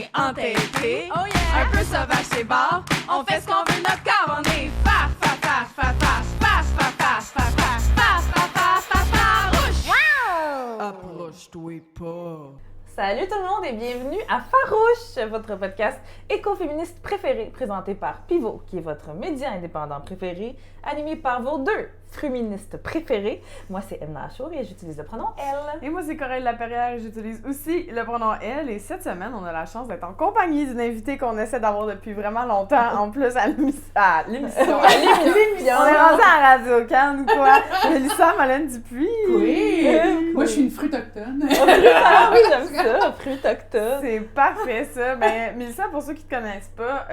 est entêté. Oh yeah. Un peu sauvage c'est bar. On fait ce qu'on veut notre corps. On est fa fa fa fa fa fa fa fa fa fa fa fa fa fa farouche. Wow. Approche-toi pas. Salut tout le monde et bienvenue à Farouche, votre podcast écoféministe préféré, présenté par Pivot, qui est votre média indépendant préféré, animé par vos deux féministes préférés. Moi, c'est Emna Achour et j'utilise le pronom elle. Et moi, c'est Coralie Laperrière et j'utilise aussi le pronom elle. Et cette semaine, on a la chance d'être en compagnie d'une invitée qu'on essaie d'avoir depuis vraiment longtemps, en plus à l'émission. On est rendu à Radio-Can ou quoi? Mélissa Malène Dupuis. Oui! Moi, je suis une fruit autochtone. Ah oui, j'aime ça, fruit autochtone. C'est parfait, ça. Ben, Mélissa, pour ceux qui te connaissent pas,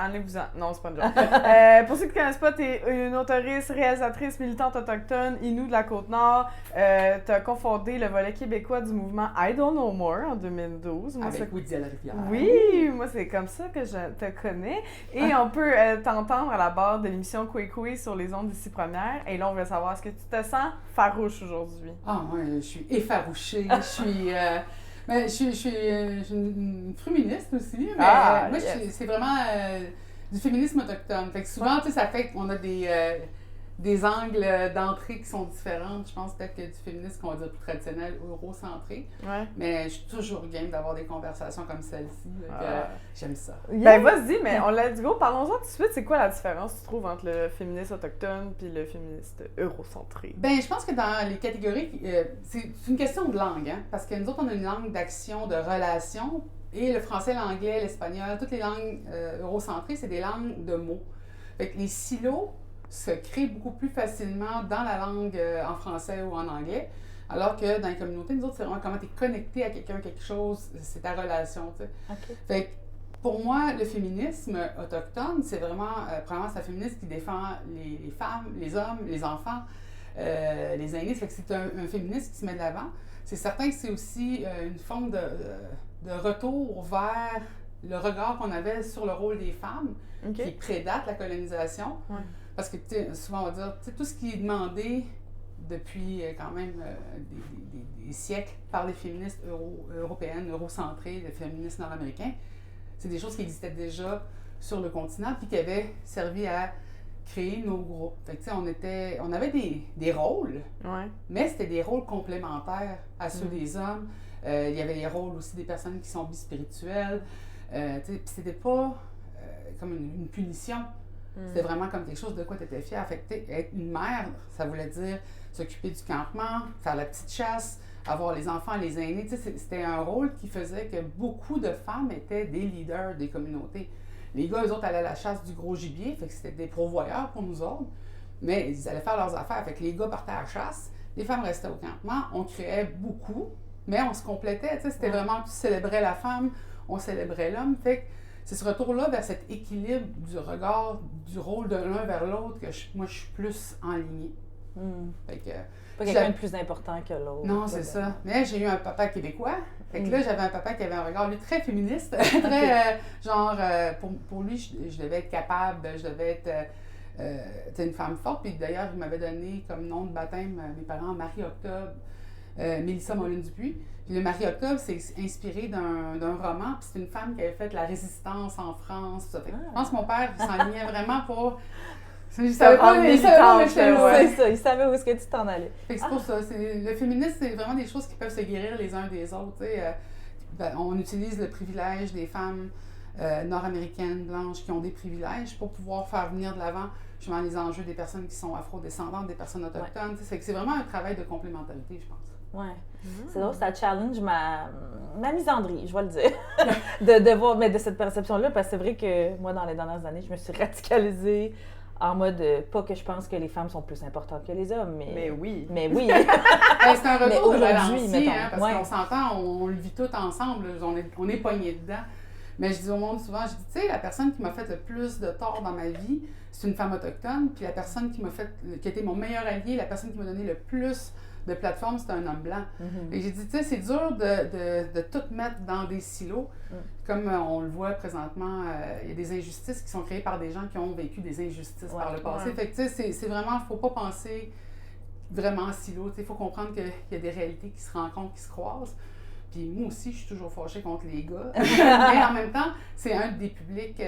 enlevez-vous-en. Non, c'est pas une joke. Pour ceux qui te connaissent pas, t'es une auteuriste, réalisatrice, militante autochtone, Innu de la Côte-Nord. T'as confondé le volet québécois du mouvement I Don't Know More en 2012. Moi, Avec Woody à la rivière. Oui, moi, c'est comme ça que je te connais. Et on peut t'entendre à la barre de l'émission Coué sur les ondes d'ici première. Et là, on veut savoir, est-ce que tu te sens farouche aujourd'hui? Ah, moi, je suis effarouchée. Je suis une féministe aussi. Mais moi, yes. c'est vraiment du féminisme autochtone. Fait que souvent, tu sais, ça fait qu'on a des angles d'entrée qui sont différents. Je pense peut-être que du féminisme qu'on va dire plus traditionnel, eurocentré. Ouais. Mais je suis toujours game d'avoir des conversations comme celle-ci. J'aime ça. Ben vas-y, mais on l'a dit go, parlons-en tout de suite. C'est quoi la différence, tu trouves, entre le féministe autochtone puis le féministe eurocentré? Ben, je pense que dans les catégories, c'est une question de langue, hein, parce que nous autres, on a une langue d'action, de relation, et le français, l'anglais, l'espagnol, toutes les langues eurocentrées, c'est des langues de mots. Fait que les silos se créent beaucoup plus facilement dans la langue en français ou en anglais, alors que dans les communautés, nous autres, c'est vraiment comment tu es connecté à quelqu'un, quelque chose, c'est ta relation, tu sais. Okay. Fait que pour moi, le féminisme autochtone, c'est vraiment, premièrement, c'est un féminisme qui défend les femmes, les hommes, les enfants, les aînés. Fait que c'est un féminisme qui se met de l'avant. C'est certain que c'est aussi une forme de retour vers le regard qu'on avait sur le rôle des femmes, qui prédate la colonisation. Ouais. Parce que, souvent, on va dire, tout ce qui est demandé depuis quand même des siècles par les féministes européennes, eurocentrées, les féministes nord-américains, c'est des choses qui existaient déjà sur le continent puis qui avaient servi à créer nos groupes. Fait que, on avait des rôles, mais c'était des rôles complémentaires à ceux des hommes. Il y avait les rôles aussi des personnes qui sont bispirituelles. Puis c'était pas comme une punition. C'était vraiment comme quelque chose de quoi tu étais fière. Fait que être une mère, ça voulait dire s'occuper du campement, faire la petite chasse, avoir les enfants, les aînés. C'était un rôle qui faisait que beaucoup de femmes étaient des leaders des communautés. Les gars, eux autres, allaient à la chasse du gros gibier, fait que c'était des pourvoyeurs pour nous autres, mais ils allaient faire leurs affaires. Fait que les gars partaient à la chasse, les femmes restaient au campement, on créait beaucoup, mais on se complétait. C'était vraiment, tu célébrais la femme, on célébrait l'homme. Fait que c'est ce retour-là vers cet équilibre du regard, du rôle de l'un vers l'autre que moi, je suis plus enlignée. Fait que, pas quelqu'un de plus important que l'autre. Non, c'est ça. Mais j'ai eu un papa québécois. Fait que là, j'avais un papa qui avait un regard, lui, très féministe. Très, pour lui, je devais être capable, je devais être une femme forte. Puis d'ailleurs, il m'avait donné comme nom de baptême, mes parents, Marie-Octobre, Mélissa Malène Dupuis. Puis le Marie-Octobre, c'est inspiré d'un roman, puis c'est une femme qui avait fait la résistance en France. Ça. Fait que je pense que mon père s'enlignait vraiment pour... Il savait pas, c'est ça, il savait où est-ce que tu t'en allais. Fait que c'est pour ça. Le féminisme, c'est vraiment des choses qui peuvent se guérir les uns des autres. On utilise le privilège des femmes nord-américaines, blanches, qui ont des privilèges pour pouvoir faire venir de l'avant justement les enjeux des personnes qui sont afro-descendantes, des personnes autochtones. C'est vraiment un travail de complémentarité, je pense. Ouais. C'est drôle, ça challenge ma misandrie, je vais le dire, de voir, mais de cette perception-là, parce que c'est vrai que moi, dans les dernières années, je me suis radicalisée en mode, pas que je pense que les femmes sont plus importantes que les hommes, mais oui. Mais oui. C'est un retour de aujourd'hui, balancier, parce ouais. qu'on s'entend, on le vit tout ensemble, on est poignés dedans. Mais je dis au monde souvent, je dis, tu sais, la personne qui m'a fait le plus de tort dans ma vie, c'est une femme autochtone, puis la personne qui a été mon meilleur allié, la personne qui m'a donné le plus de plateforme, c'est un homme blanc. Et j'ai dit, tu sais, c'est dur de tout mettre dans des silos. Comme on le voit présentement, il y a des injustices qui sont créées par des gens qui ont vécu des injustices par le passé. Fait que, tu sais, c'est vraiment, il ne faut pas penser vraiment en silo. Il faut comprendre qu'il y a des réalités qui se rencontrent, qui se croisent. Puis moi aussi, je suis toujours fâchée contre les gars. Mais en même temps, c'est un des publics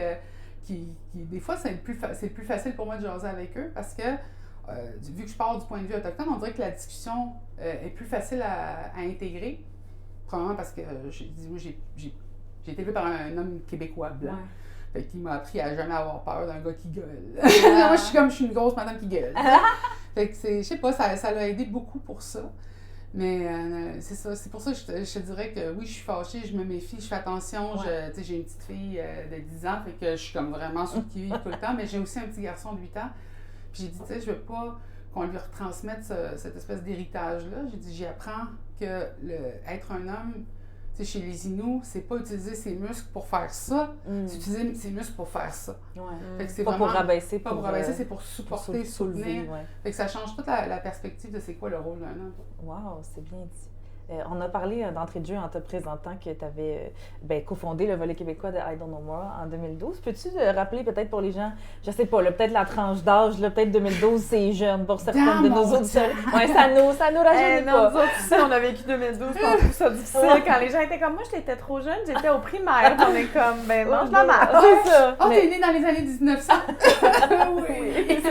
qui des fois, c'est le plus facile pour moi de jaser avec eux parce que, vu que je pars du point de vue autochtone, on dirait que la discussion est plus facile à intégrer. Probablement parce que j'ai été élevée par un homme québécois blanc. Ouais. Fait qu'il m'a appris à jamais avoir peur d'un gars qui gueule. Moi, je suis une grosse madame qui gueule. Fait que je sais pas, ça l'a aidé beaucoup pour ça. Mais c'est ça, c'est pour ça que je te dirais que oui, je suis fâchée, je me méfie, je fais attention. Ouais. J'ai une petite fille de 10 ans, fait que je suis comme vraiment sur le qui-vive tout le temps. Mais j'ai aussi un petit garçon de 8 ans. Puis j'ai dit, tu sais, je veux pas qu'on lui retransmette cette espèce d'héritage-là. J'ai dit, j'apprends que être un homme, tu sais, chez les Inuits, c'est pas utiliser ses muscles pour faire ça, c'est utiliser ses muscles pour faire ça. Ouais. Fait que c'est Pas vraiment, pour rabaisser. pas pour rabaisser, c'est pour supporter, soutenir. Ouais. Fait que ça change toute la perspective de c'est quoi le rôle d'un homme. Wow, c'est bien dit. On a parlé d'entrée de jeu en te présentant que tu avais cofondé le volet québécois de I Don't Know More en 2012. Peux-tu rappeler peut-être pour les gens, je sais pas, peut-être la tranche d'âge, peut-être 2012, c'est jeune pour certains de nos auditeurs. Ouais, ça nous rajeunit non, pas. nous autres aussi, on a vécu 2012, puis on trouve ça difficile. Quand les gens étaient comme moi, j'étais trop jeune, j'étais au primaire, puis on est comme, ben mange la marde. C'est ça. Oh, Mais- t'es née dans les années 1900! Oui! Fait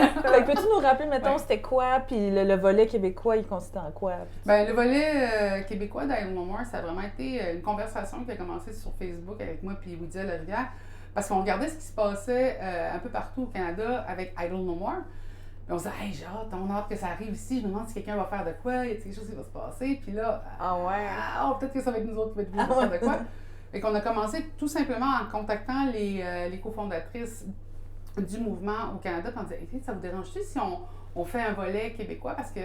que peux-tu nous rappeler, mettons, c'était quoi, puis le volet québécois, il consistait en quoi? Ben, le volet québécois d'I Don't Know More, ça a vraiment été une conversation qui a commencé sur Facebook avec moi et Widia Larivière, parce qu'on regardait ce qui se passait un peu partout au Canada avec I Don't Know More. Puis on se disait, hey, j'ai hâte, on a hâte que ça arrive ici, je me demande si quelqu'un va faire de quoi, il y a quelque chose qui va se passer. Puis là, peut-être que ça va être nous autres qui va être faire de quoi. Fait qu'on a commencé tout simplement en contactant les cofondatrices du mouvement au Canada, puis on disait, hey, ça vous dérange-tu si on fait un volet québécois parce que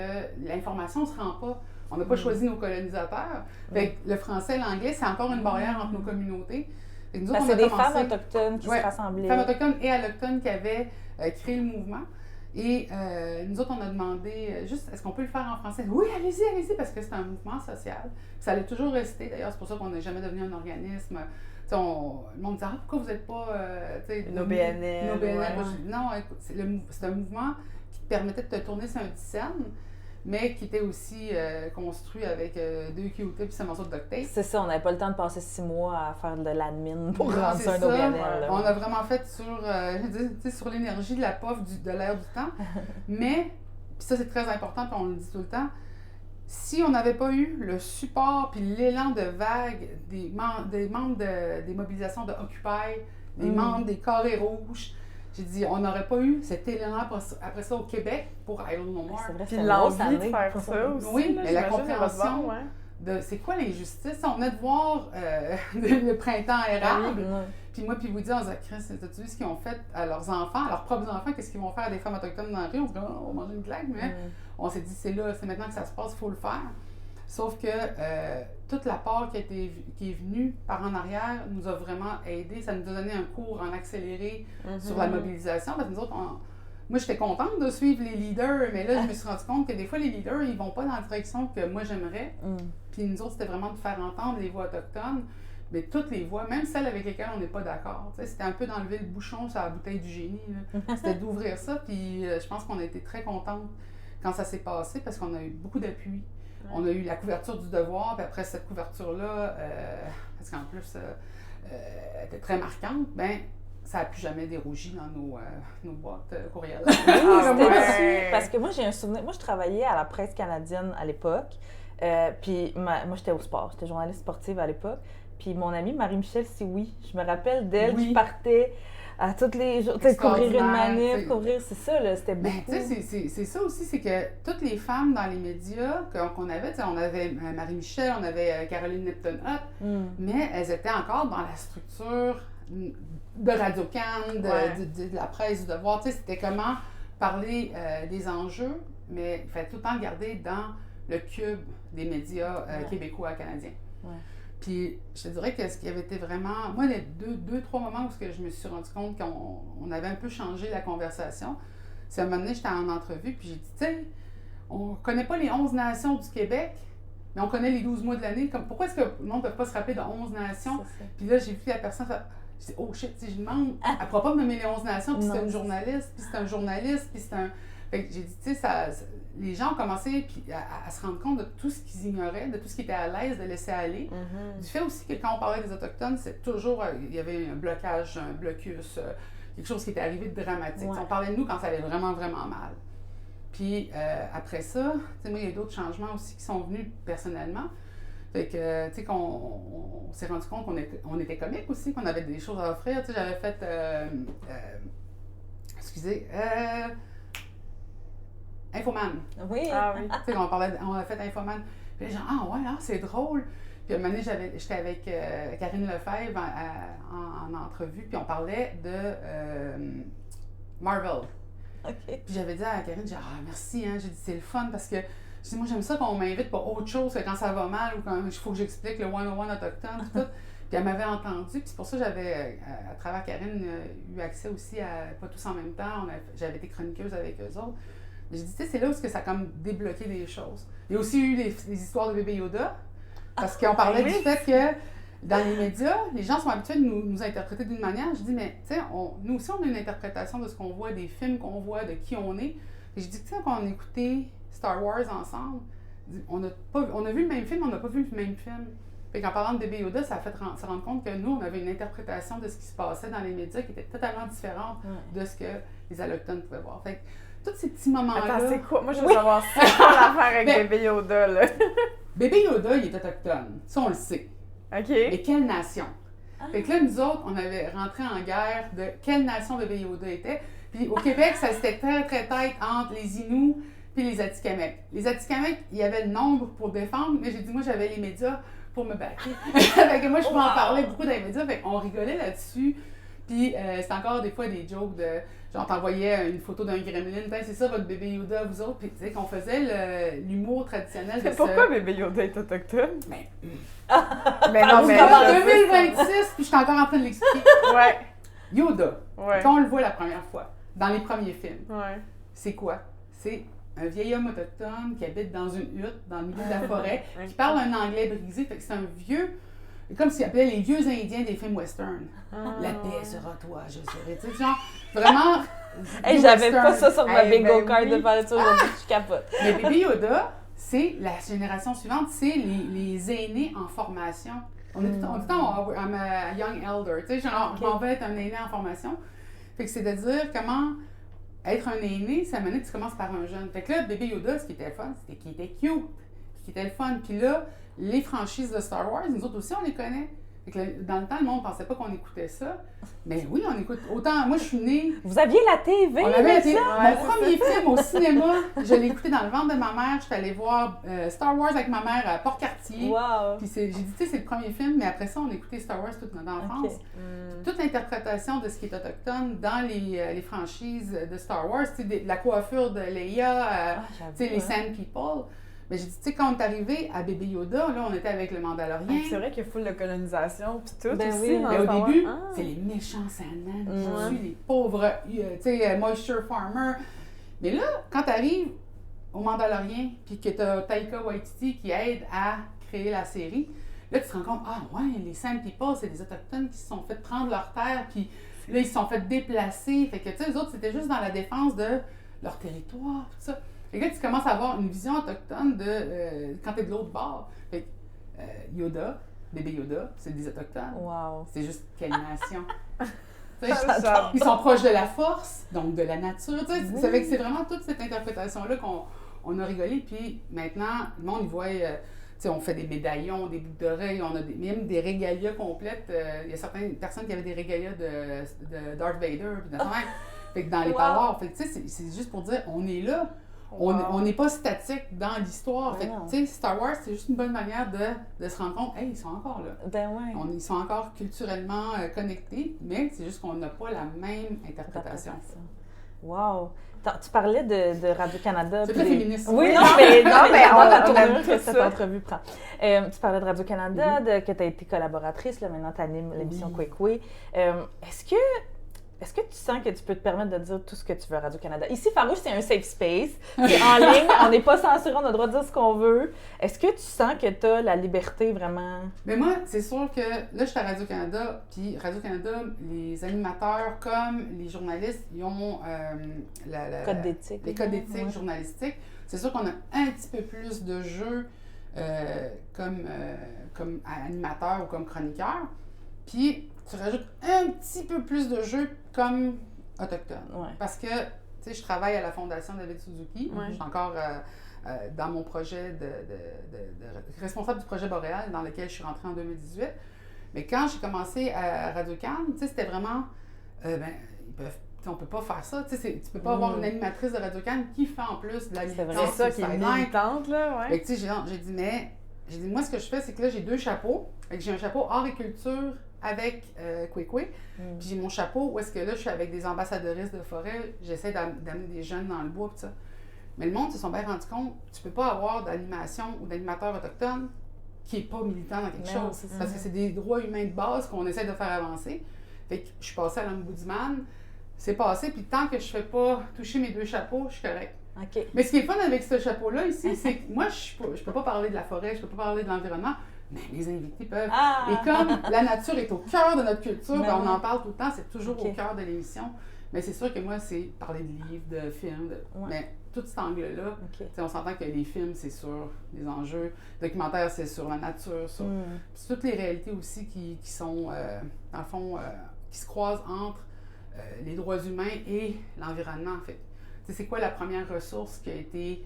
l'information ne se rend pas. On n'a pas choisi nos colonisateurs. Fait que le français et l'anglais, c'est encore une barrière entre nos communautés. Fait que nous autres, Parce on que a c'est des commencé- femmes autochtones qui se rassemblaient. Femmes autochtones et allochtones qui avaient créé le mouvement. Et nous autres, on a demandé juste, est-ce qu'on peut le faire en français? Oui, allez-y, parce que c'est un mouvement social. Puis ça allait toujours rester. D'ailleurs, c'est pour ça qu'on n'est jamais devenu un organisme. Le monde dit, pourquoi vous n'êtes pas Une OBNL, Une OBNL. ouais. Moi, je dis, non, écoute, c'est un mouvement qui te permettait de te tourner sur un dixaine, mais qui était aussi construit avec 2 Q-tips et un morceau de duct tape. C'est ça, on n'avait pas le temps de passer 6 mois à faire de l'admin pour Non, rendre c'est ça un ça. OBNL. là. On a vraiment fait sur l'énergie de la POF de l'air du temps. Mais, puis ça c'est très important, puis on le dit tout le temps, si on n'avait pas eu le support puis l'élan de vague des membres des mobilisations de Occupy, des membres des Carrés Rouges, j'ai dit, on n'aurait pas eu cet élan après ça au Québec pour I Don't Know More. C'est vrai, Puis c'est une grosse l'envie de année. faire ça aussi. Oui, là, mais la j'imagine, compréhension de votre bord, ouais. de c'est quoi l'injustice. On venait de voir le printemps érable. Ouais. Puis moi, puis vous dire, on disait, Chris, t'as-tu vu ce qu'ils ont fait à leurs enfants, à leurs propres enfants, qu'est-ce qu'ils vont faire à des femmes autochtones dans la rue? On se dit, oh, on va manger une claque, mais on s'est dit, c'est maintenant que ça se passe, il faut le faire. Sauf que toute la part qui est venue par en arrière nous a vraiment aidé. Ça nous a donné un cours en accéléré sur la mobilisation. Parce que nous autres, moi, j'étais contente de suivre les leaders, mais là, je me suis rendu compte que des fois, les leaders, ils vont pas dans la direction que moi, j'aimerais. Puis nous autres, c'était vraiment de faire entendre les voix autochtones. Mais toutes les voix, même celles avec lesquelles on n'est pas d'accord. C'était un peu d'enlever le bouchon sur la bouteille du génie. C'était d'ouvrir ça. Puis je pense qu'on a été très contente quand ça s'est passé parce qu'on a eu beaucoup d'appui. On a eu la couverture du Devoir, puis après cette couverture-là, parce qu'en plus, elle était très marquante, ben ça n'a plus jamais dérougi dans nos boîtes courriels. C'était ouais. dessus, parce que moi, j'ai un souvenir. Moi, je travaillais à la presse canadienne à l'époque. Puis moi, j'étais au sport. J'étais journaliste sportive à l'époque. Puis mon amie Marie-Michel Sioui, je me rappelle d'elle qui partait à tous les jours, couvrir une manif, c'est ça, là, c'était beaucoup. Ben, tu sais, c'est ça aussi, c'est que toutes les femmes dans les médias qu'on avait, on avait Marie-Michel, on avait Caroline Nepton-Hott, mais elles étaient encore dans la structure de Radio-Can, de la presse, du Devoir. Tu sais, c'était comment parler des enjeux, mais il fallait tout le temps le garder dans le cube des médias québécois canadiens. Ouais. Puis, je te dirais que ce qui avait été vraiment... Moi, les deux, trois moments où je me suis rendu compte qu'on avait un peu changé la conversation, c'est à un moment donné, j'étais en entrevue, puis j'ai dit, tu sais, on connaît pas les 11 nations du Québec, mais on connaît les 12 mois de l'année. Pourquoi est-ce que le monde ne peut pas se rappeler de 11 nations? Puis là, j'ai vu la personne faire... Je dis, oh shit, je demande, elle ne pourra pas me nommer les 11 nations, puis c'est une journaliste, puis c'est un journaliste, puis c'est un... Fait que j'ai dit, tu sais, les gens ont commencé à se rendre compte de tout ce qu'ils ignoraient, de tout ce qui était à l'aise de laisser aller. Du fait aussi que quand on parlait des Autochtones, c'est toujours, il y avait un blocage, un blocus, quelque chose qui était arrivé de dramatique. Ouais. On parlait de nous quand ça allait vraiment, vraiment mal. Puis après ça, tu sais, moi, il y a eu d'autres changements aussi qui sont venus personnellement. Fait que, tu sais, qu'on s'est rendu compte qu'on était comique aussi, qu'on avait des choses à offrir. Tu sais, j'avais fait, Infoman. Oui. Ah oui. Tu sais, on a fait Infoman. Puis les gens, ah ouais, c'est drôle. Puis à un moment donné, j'étais avec Karine Lefebvre en entrevue, puis on parlait de Marvel. OK. Puis j'avais dit à Karine, merci, hein. J'ai dit, c'est le fun parce que, je dis, moi, j'aime ça qu'on m'invite pour autre chose que quand ça va mal ou quand il faut que j'explique le 101 autochtone, tout. Puis elle m'avait entendu, puis c'est pour ça que j'avais, à travers Karine, eu accès aussi à Pas tous en même temps. J'avais été chroniqueuse avec eux autres. J'ai dit, tu sais, c'est là où ça a comme débloqué des choses. Il y a aussi eu les histoires de bébé Yoda, parce qu'on parlait du fait que dans les médias, les gens sont habitués de nous interpréter d'une manière. Je dis, mais tu sais, nous aussi, on a une interprétation de ce qu'on voit, des films qu'on voit, de qui on est. Et je dis, tu sais, quand on écoutait Star Wars ensemble, on a vu le même film, on n'a pas vu le même film. Fait qu'en parlant de bébé Yoda, ça a fait se rendre compte que nous, on avait une interprétation de ce qui se passait dans les médias qui était totalement différente de ce que les Allochtones pouvaient voir. Fait que tous ces petits moments-là... Attends, c'est quoi? Moi, je veux savoir c'est quoi l'affaire avec bébé Yoda, là. Bébé Yoda, il est autochtone. Ça, on le sait. OK. Mais quelle nation? Fait que là, nous autres, on avait rentré en guerre de quelle nation bébé Yoda était. Puis au Québec, ça c'était très, très tête entre les Inuits puis les Atikamekw. Les Atikamekw, il y avait le nombre pour défendre, mais j'ai dit, moi, j'avais les médias pour me backer. Fait que moi, je pouvais en parler beaucoup dans les médias. Fait qu'on rigolait là-dessus. Puis c'est encore des fois des jokes de... Genre, t'envoyais une photo d'un gremlin, c'est ça votre bébé Yoda, vous autres. Puis tu sais, qu'on faisait l'humour traditionnel de ça. Pourquoi bébé Yoda est autochtone? Mais non, mais... en 2026, puis je suis encore en train de l'expliquer. Ouais. Yoda, Ouais. quand on le voit la première fois, dans les premiers films, Ouais. c'est quoi? C'est un vieil homme autochtone qui habite dans une hutte, dans le milieu de la forêt, qui parle un anglais brisé. Fait que c'est un vieux... Comme s'il appelait les vieux Indiens des films western. La paix sera toi, je serai. Tu sais, genre, vraiment. Hey, j'avais western. pas ça sur ma bingo ben card oui. de parler de ça aujourd'hui, je capote. Mais Bébé Yoda, c'est la génération suivante, c'est les aînés en formation. On dit tout le temps, I'm a young elder. Tu sais, genre, je m'en vais être un aîné en formation. Fait que c'est de dire comment être un aîné, ça mène que tu commences par un jeune. Fait que là, Bébé Yoda, ce qui était le fun, c'était qu'il était cute, qui était le fun. Puis là, les franchises de Star Wars, nous autres aussi, on les connaît. Fait que dans le temps, le monde ne pensait pas qu'on écoutait ça. Mais oui, on écoute. Autant, moi, je suis née. Vous aviez la TV, On avait été. ça? Mon premier film au cinéma, je l'ai écouté dans le ventre de ma mère. Je suis allée voir Star Wars avec ma mère à Port-Cartier. Wow. Puis j'ai dit, tu sais, c'est le premier film, mais après ça, on a écouté Star Wars toute notre enfance. Okay. Toute l'interprétation de ce qui est autochtone dans les franchises de Star Wars, tu sais, la coiffure de Leia, tu sais, les Sand People. Mais j'ai dit, tu sais, quand on est arrivé à Bébé Yoda, là, on était avec le Mandalorien. C'est vrai qu'il y a full de colonisation pis tout Ben aussi. oui, dans Mais au Star Wars. début, Ah. c'est les méchants Sandmen qui tuent les pauvres, tu sais, moisture farmers. Mais là, quand tu arrives au Mandalorien, puis que tu as Taika Waititi qui aide à créer la série, là, tu te rends compte, ah ouais, les Sand People, c'est des Autochtones qui se sont fait prendre leur terre, puis là, ils se sont fait déplacer. Fait que, tu sais, les autres, c'était juste dans la défense de leur territoire, tout ça. Fait que là, tu commences à avoir une vision autochtone de quand t'es de l'autre bord. Fait que Yoda, bébé Yoda, c'est des Autochtones. Wow. C'est juste quelle nation? Tu sais, J'adore. ils sont proches de la force, donc de la nature. Tu sais, ça fait que c'est vraiment toute cette interprétation-là qu'on a rigolé. Puis maintenant, le monde, il voit, tu sais, on fait des médaillons, des boucles d'oreilles, on a même des régalias complètes. Il y a certaines personnes qui avaient des régalias de Darth Vader. Puis fait que dans les parois, fait que tu sais, c'est juste pour dire, on est là. On n'est pas statique dans l'histoire. Fait que, tu sais, Star Wars, c'est juste une bonne manière de se rendre compte, hey, ils sont encore là. Ben ouais. Ils sont encore culturellement connectés, mais c'est juste qu'on n'a pas la même interprétation. Wow! Tu parlais de Radio-Canada. C'est très féministe. Oui, non, mais on la aime tournure tout que cette ça. entrevue prend. Tu parlais de Radio-Canada, que tu as été collaboratrice, là, maintenant tu animes l'émission Quick Way. Est-ce que est-ce que tu sens que tu peux te permettre de dire tout ce que tu veux à Radio-Canada? Ici, Farouche, c'est un safe space. C'est en ligne, on n'est pas censuré, on a le droit de dire ce qu'on veut. Est-ce que tu sens que tu as la liberté vraiment? Mais moi, c'est sûr que là, je suis à Radio-Canada, puis Radio-Canada, les animateurs comme les journalistes, ils ont Code d'éthique. les codes d'éthique journalistiques. C'est sûr qu'on a un petit peu plus de jeux comme animateur ou comme chroniqueur. Puis, tu rajoutes un petit peu plus de jeux comme autochtone. Ouais. Parce que, tu sais, je travaille à la Fondation David Suzuki. Ouais. Je suis encore dans mon projet de responsable du projet Boréal, dans lequel je suis rentrée en 2018. Mais quand j'ai commencé à Radio-Can, tu sais, c'était vraiment... on peut pas faire ça. Tu sais, tu peux pas avoir une animatrice de Radio-Can qui fait en plus de la militance. C'est ça qui est sideline. militante, là, ouais. Fait que, tu sais, j'ai dit, moi, ce que je fais, c'est que là, j'ai 2 chapeaux. Fait que j'ai un chapeau art et culture avec Kwekwe. Puis j'ai mon chapeau où est-ce que là, je suis avec des ambassadeuristes de forêt. J'essaie d'amener des jeunes dans le bois, pis ça. Mais le monde se sont bien rendu compte, tu peux pas avoir d'animation ou d'animateur autochtone qui est pas militant dans quelque chose. Parce que c'est des droits humains de base qu'on essaie de faire avancer. Fait que je suis passée à l'ombudsman, c'est passé, puis tant que je fais pas toucher mes 2 chapeaux, je suis correcte. OK. Mais ce qui est fun avec ce chapeau-là ici, c'est que moi, je peux pas parler de la forêt, je peux pas parler de l'environnement, mais les invités peuvent. Ah! Et comme la nature est au cœur de notre culture, Ben on oui. en parle tout le temps, c'est toujours Ok. au cœur de l'émission. Mais c'est sûr que moi, c'est parler de livres, de films, Ouais. mais tout cet angle-là, OK. tu sais, on s'entend que les films, c'est sur les enjeux, documentaires, c'est sur la nature, sur puis toutes les réalités aussi qui sont, dans le fond, qui se croisent entre les droits humains et l'environnement, en fait. Tu sais, c'est quoi la première ressource qui a été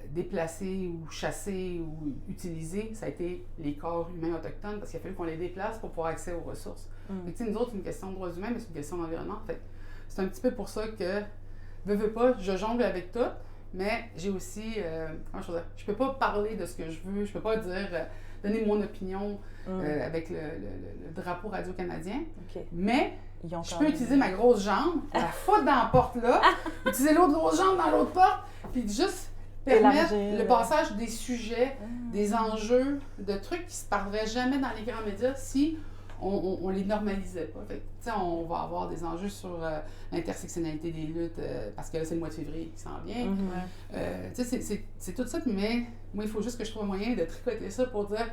déplacée ou chassée ou utilisée? Ça a été les corps humains autochtones, parce qu'il a fallu qu'on les déplace pour pouvoir accéder aux ressources. Fait que, tu sais, nous autres, c'est une question de droits humains, mais c'est une question d'environnement. Fait que c'est un petit peu pour ça que, veux pas, je jongle avec tout, mais j'ai aussi, comment je veux dire, je peux pas parler de ce que je veux, je peux pas dire, donner mon opinion avec le drapeau radio-canadien, OK. mais Ils ont je quand peux même- utiliser ma grosse jambe, la foutre dans la porte là, utiliser l'autre grosse jambe dans l'autre porte, puis juste permettre Élargir, le passage des sujets, des enjeux, de trucs qui se parleraient jamais dans les grands médias si on les normalisait pas. Fait que, tu sais, on va avoir des enjeux sur l'intersectionnalité des luttes, parce que là, c'est le mois de février qui s'en vient. Tu sais, c'est tout ça, mais moi, il faut juste que je trouve un moyen de tricoter ça pour dire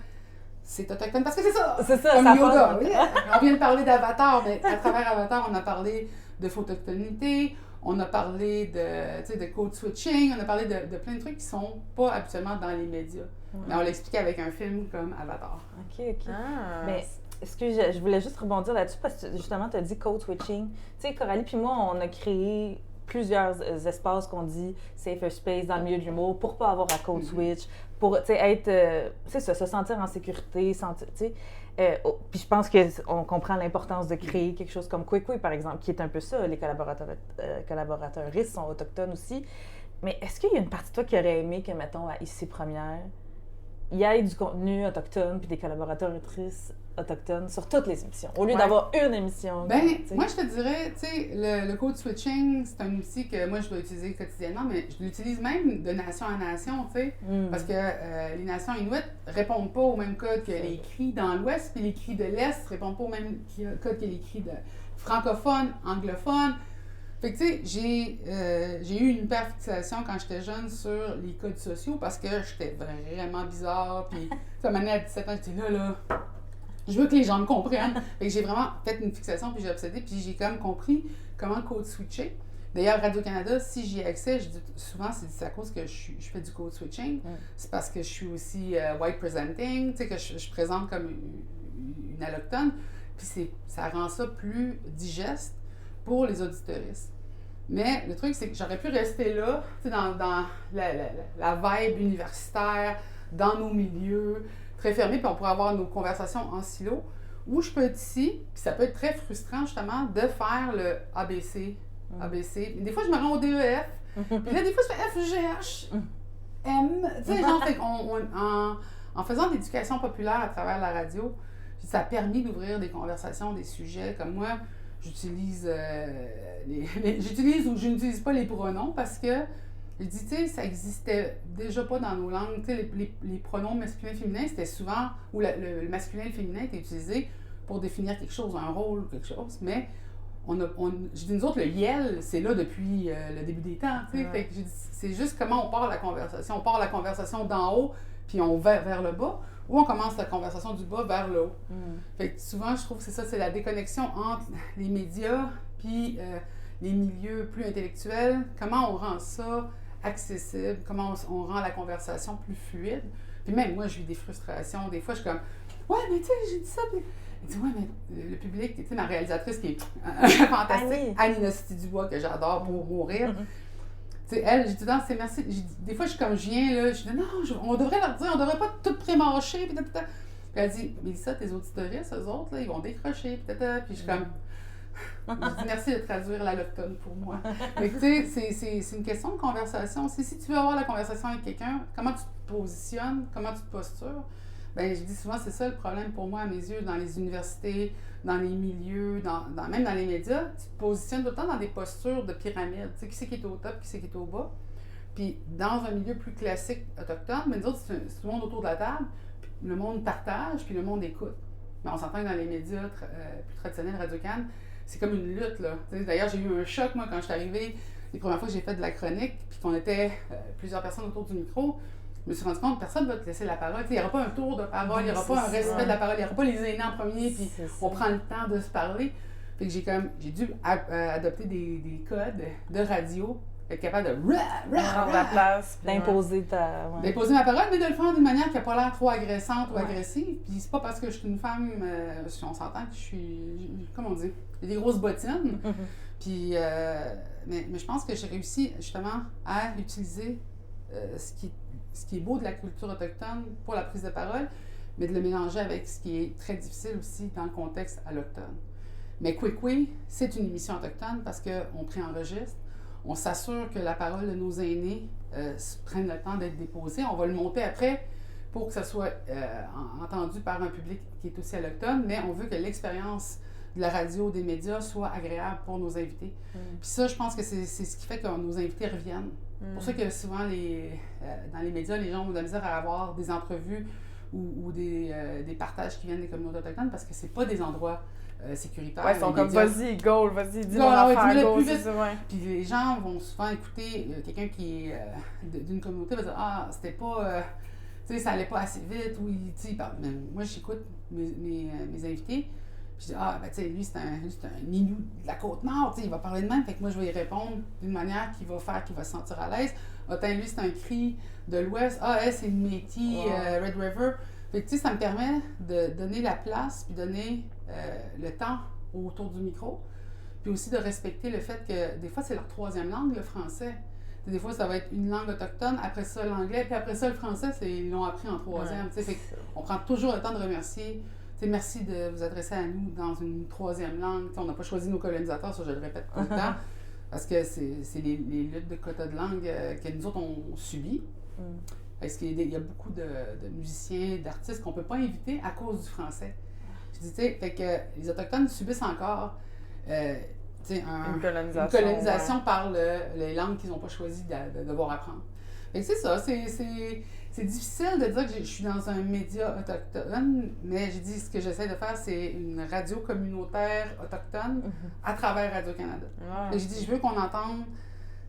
c'est autochtone, parce que c'est ça! C'est ça, Comme ça Yoda. part- Oui, on vient de parler d'Avatar, mais à travers Avatar, on a parlé de photoctonité, on a parlé de, tu sais, de code switching, on a parlé de plein de trucs qui sont pas habituellement dans les médias. Mais on l'explique avec un film comme Avatar. OK, OK. Ah. Mais excuse, je voulais juste rebondir là-dessus parce que justement, tu as dit code switching. Tu sais, Coralie puis moi, on a créé plusieurs espaces qu'on dit safer space dans le milieu de l'humour pour pas avoir à code switch, pour tu sais, être, c'est ça, se sentir en sécurité, sentir, tu sais. Puis je pense qu'on comprend l'importance de créer quelque chose comme Kwekwe, par exemple, qui est un peu ça. Les collaborateuristes sont autochtones aussi. Mais est-ce qu'il y a une partie de toi qui aurait aimé que, mettons, à Ici Première, il y ait du contenu autochtone puis des collaboratrices autochtones sur toutes les émissions, au lieu Ouais. d'avoir une émission? Ben, tu sais. moi, je te dirais, tu sais, le code switching, c'est un outil que moi, je dois utiliser quotidiennement, mais je l'utilise même de nation à nation, tu sais, parce que les nations inuites répondent pas au même code que les cris dans l'Ouest, puis les cris de l'Est répondent pas au même code que les cris de francophones, anglophones. Fait que, tu sais, j'ai eu une hyperfixation quand j'étais jeune sur les codes sociaux parce que j'étais vraiment bizarre. Puis, tu sais, à 17 ans, j'étais là, je veux que les gens me comprennent. Fait que j'ai vraiment fait une fixation, puis j'ai obsédé, puis j'ai quand même compris comment code switcher. D'ailleurs, Radio-Canada, si j'y ai accès, je dis souvent, c'est à cause que je fais du code switching. C'est parce que je suis aussi white presenting, tu sais, que je présente comme une allochtone. Puis ça rend ça plus digeste pour les auditeuristes. Mais le truc, c'est que j'aurais pu rester là, tu sais, dans la vibe universitaire, dans nos milieux, très fermés, puis on pourrait avoir nos conversations en silo, ou je peux être ici, puis ça peut être très frustrant, justement, de faire le ABC. ABC. Des fois, je me rends au DEF, puis là, des fois, je fais F, G, H, M. Tu sais, genre, fait en faisant de l'éducation populaire à travers la radio, ça a permis d'ouvrir des conversations, des sujets. Comme moi, j'utilise j'utilise ou je n'utilise pas les pronoms parce que je dis, tu sais, ça existait déjà pas dans nos langues. Tu sais, les pronoms masculins et féminins, c'était souvent, ou le masculin et le féminin était utilisé pour définir quelque chose, un rôle ou quelque chose, mais je dis, nous autres, le YEL, c'est là depuis le début des temps, tu sais. Ouais. Fait que j'ai dit, c'est juste comment on part la conversation. On part la conversation d'en haut, puis on va vers le bas, ou on commence la conversation du bas vers le haut. Fait que souvent, je trouve que c'est ça, c'est la déconnexion entre les médias puis les milieux plus intellectuels. Comment on rend ça accessible, comment on rend la conversation plus fluide. Puis même moi, je vis des frustrations. Des fois, je suis comme « Ouais, mais tu sais, j'ai dit ça. » Puis elle dit « Ouais, mais le public, tu sais, ma réalisatrice qui est fantastique, Annie Nasty-Dubois, que j'adore pour mourir. Tu sais, elle, j'ai dit « Non, c'est merci. » Des fois, je suis comme je viens, là, je dis « Non, on devrait leur dire, on devrait pas tout pré-mâcher. » Puis elle dit « Mais ça, tes auditoristes, eux autres, là, ils vont décrocher. » Puis je suis comme... Je dis merci de traduire l'allochtone pour moi. Mais tu sais, c'est une question de conversation. Si tu veux avoir la conversation avec quelqu'un, comment tu te positionnes, comment tu te postures, bien, je dis souvent, c'est ça le problème pour moi, à mes yeux, dans les universités, dans les milieux, même dans les médias. Tu te positionnes tout le temps dans des postures de pyramide. Tu sais, qui c'est qui est au top, qui c'est qui est au bas. Puis, dans un milieu plus classique autochtone, mais nous autres, c'est tout le monde autour de la table, puis le monde partage, puis le monde écoute. Mais on s'entend que dans les médias plus traditionnels, Radio-Can, c'est comme une lutte, là. D'ailleurs, j'ai eu un choc, moi, quand je suis arrivée, les premières fois que j'ai fait de la chronique, puis qu'on était plusieurs personnes autour du micro, je me suis rendu compte que personne ne va te laisser la parole. Il n'y aura pas un tour de parole, il n'y aura pas un respect de la parole, il n'y aura pas les aînés en premier, puis on prend le temps de se parler. Fait que j'ai dû adopter des codes de radio, être capable de prendre la place. D'imposer d'imposer ma parole, mais de le faire d'une manière qui n'a pas l'air trop agressante ou agressive. Puis c'est pas parce que je suis une femme, on s'entend que je suis, comment on dit, j'ai des grosses bottines. Puis, mais je pense que j'ai réussi justement à utiliser ce qui est beau de la culture autochtone pour la prise de parole, mais de le mélanger avec ce qui est très difficile aussi dans le contexte allochtone. Mais Kwikwi, c'est une émission autochtone parce qu'on préenregistre. On s'assure que la parole de nos aînés prenne le temps d'être déposée. On va le monter après pour que ça soit entendu par un public qui est aussi allochtone, mais on veut que l'expérience de la radio, des médias soit agréable pour nos invités. Puis ça, je pense que c'est ce qui fait que nos invités reviennent. C'est pour ça que souvent, dans les médias, les gens ont de la misère à avoir des entrevues ou des partages qui viennent des communautés autochtones parce que c'est pas des endroits sécuritaires. Ouais, ils sont comme vas-y, go, vas-y, dis mon affaire, affaire, go, plus c'est vite. ça, ouais. Puis les gens vont souvent écouter quelqu'un qui est d'une communauté, va dire « Ah, c'était pas... tu sais, ça allait pas assez vite. » ou tu sais, mais moi, j'écoute mes invités. Puis je dis, ah, ben, tu sais, lui, c'est un Inou de la Côte-Nord, tu sais, il va parler de même. Fait que moi, je vais y répondre d'une manière qui va faire qu'il va se sentir à l'aise. Ah, lui, c'est un cri de l'Ouest. Ah, elle, c'est une Métis, Red River. Fait que, tu sais, ça me permet de donner la place, puis donner le temps autour du micro. Puis aussi de respecter le fait que, des fois, c'est leur troisième langue, le français. Des fois, ça va être une langue autochtone, après ça, l'anglais, puis après ça, le français, ils l'ont appris en troisième. Ouais. Fait on prend toujours le temps de remercier. T'sais, merci de vous adresser à nous dans une troisième langue. T'sais, on n'a pas choisi nos colonisateurs, ça je le répète tout le temps, parce que c'est les luttes de quotas de langue que nous autres on subit. Parce qu'il y a beaucoup de musiciens, d'artistes qu'on ne peut pas inviter à cause du français. Je dis, fait que les Autochtones subissent encore une colonisation par les langues qu'ils n'ont pas choisi de devoir apprendre. Fait que c'est ça, c'est difficile de dire que je suis dans un média autochtone, mais je dis ce que j'essaie de faire, c'est une radio communautaire autochtone à travers Radio-Canada. Et je dis, je veux qu'on entende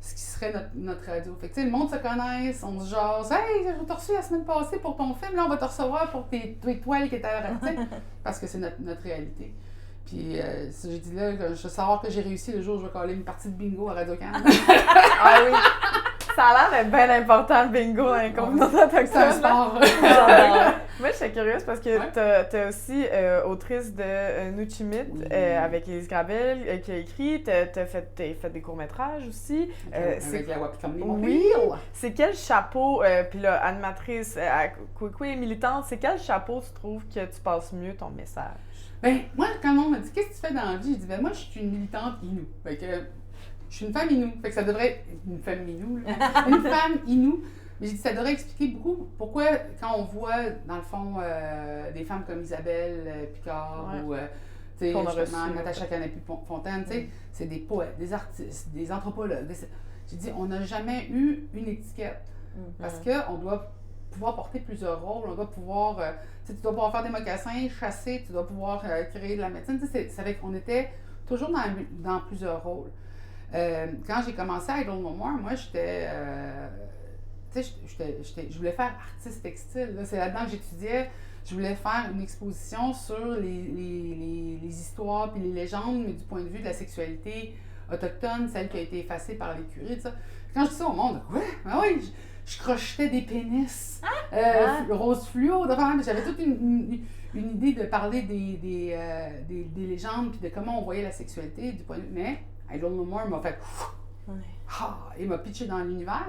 ce qui serait notre radio. Fait que tu sais, le monde se connaisse, on se jase. Hey, je t'ai reçu la semaine passée pour ton film, là on va te recevoir pour tes toiles qui étaient à la parce que c'est notre réalité. Puis, j'ai dit là, je veux savoir que j'ai réussi le jour où je vais coller une partie de bingo à Radio-Canada. Ah oui! Ça a l'air d'être bien important le bingo dans les communautés autochtones. C'est un sport. Moi, je suis curieuse parce que t'as aussi autrice de Nuchimit avec Élise Gravel qui a écrit. T'as fait des courts-métrages aussi. Avec la Wapikami. Oui! C'est quel chapeau, puis là, animatrice à Kwikwi et militante, c'est quel chapeau tu trouves que tu passes mieux ton message? Ben, moi, quand on m'a dit « Qu'est-ce que tu fais dans la vie? » J'ai dit « Ben, moi, je suis une militante Inou. » Fait que je suis une femme Inou. Fait que ça devrait être une femme Inou, là. Une femme Inou. Mais j'ai dit ça devrait expliquer beaucoup pourquoi, quand on voit, dans le fond, des femmes comme Isabelle Picard ou, tu sais, justement, Natacha Canapie-Fontaine, tu sais, c'est des poètes, des artistes, des anthropologues. J'ai dit, on n'a jamais eu une étiquette. Parce qu'on doit pouvoir porter plusieurs rôles, on doit pouvoir, tu dois pouvoir faire des mocassins, chasser, tu dois pouvoir créer de la médecine. Tu sais, c'est vrai qu'on était toujours dans plusieurs rôles. Quand j'ai commencé à Idle No More, moi, j'étais... tu sais, je voulais faire artiste textile. Là. C'est là-dedans que j'étudiais. Je voulais faire une exposition sur les histoires puis les légendes, mais du point de vue de la sexualité autochtone, celle qui a été effacée par les curés, tout ça. Quand je dis ça au monde, ouais, ben oui, je crochetais des pénis rose fluo. J'avais toute une idée de parler des légendes puis de comment on voyait la sexualité du point de vue. Mais Idle No More m'a fait... il m'a pitché dans l'univers.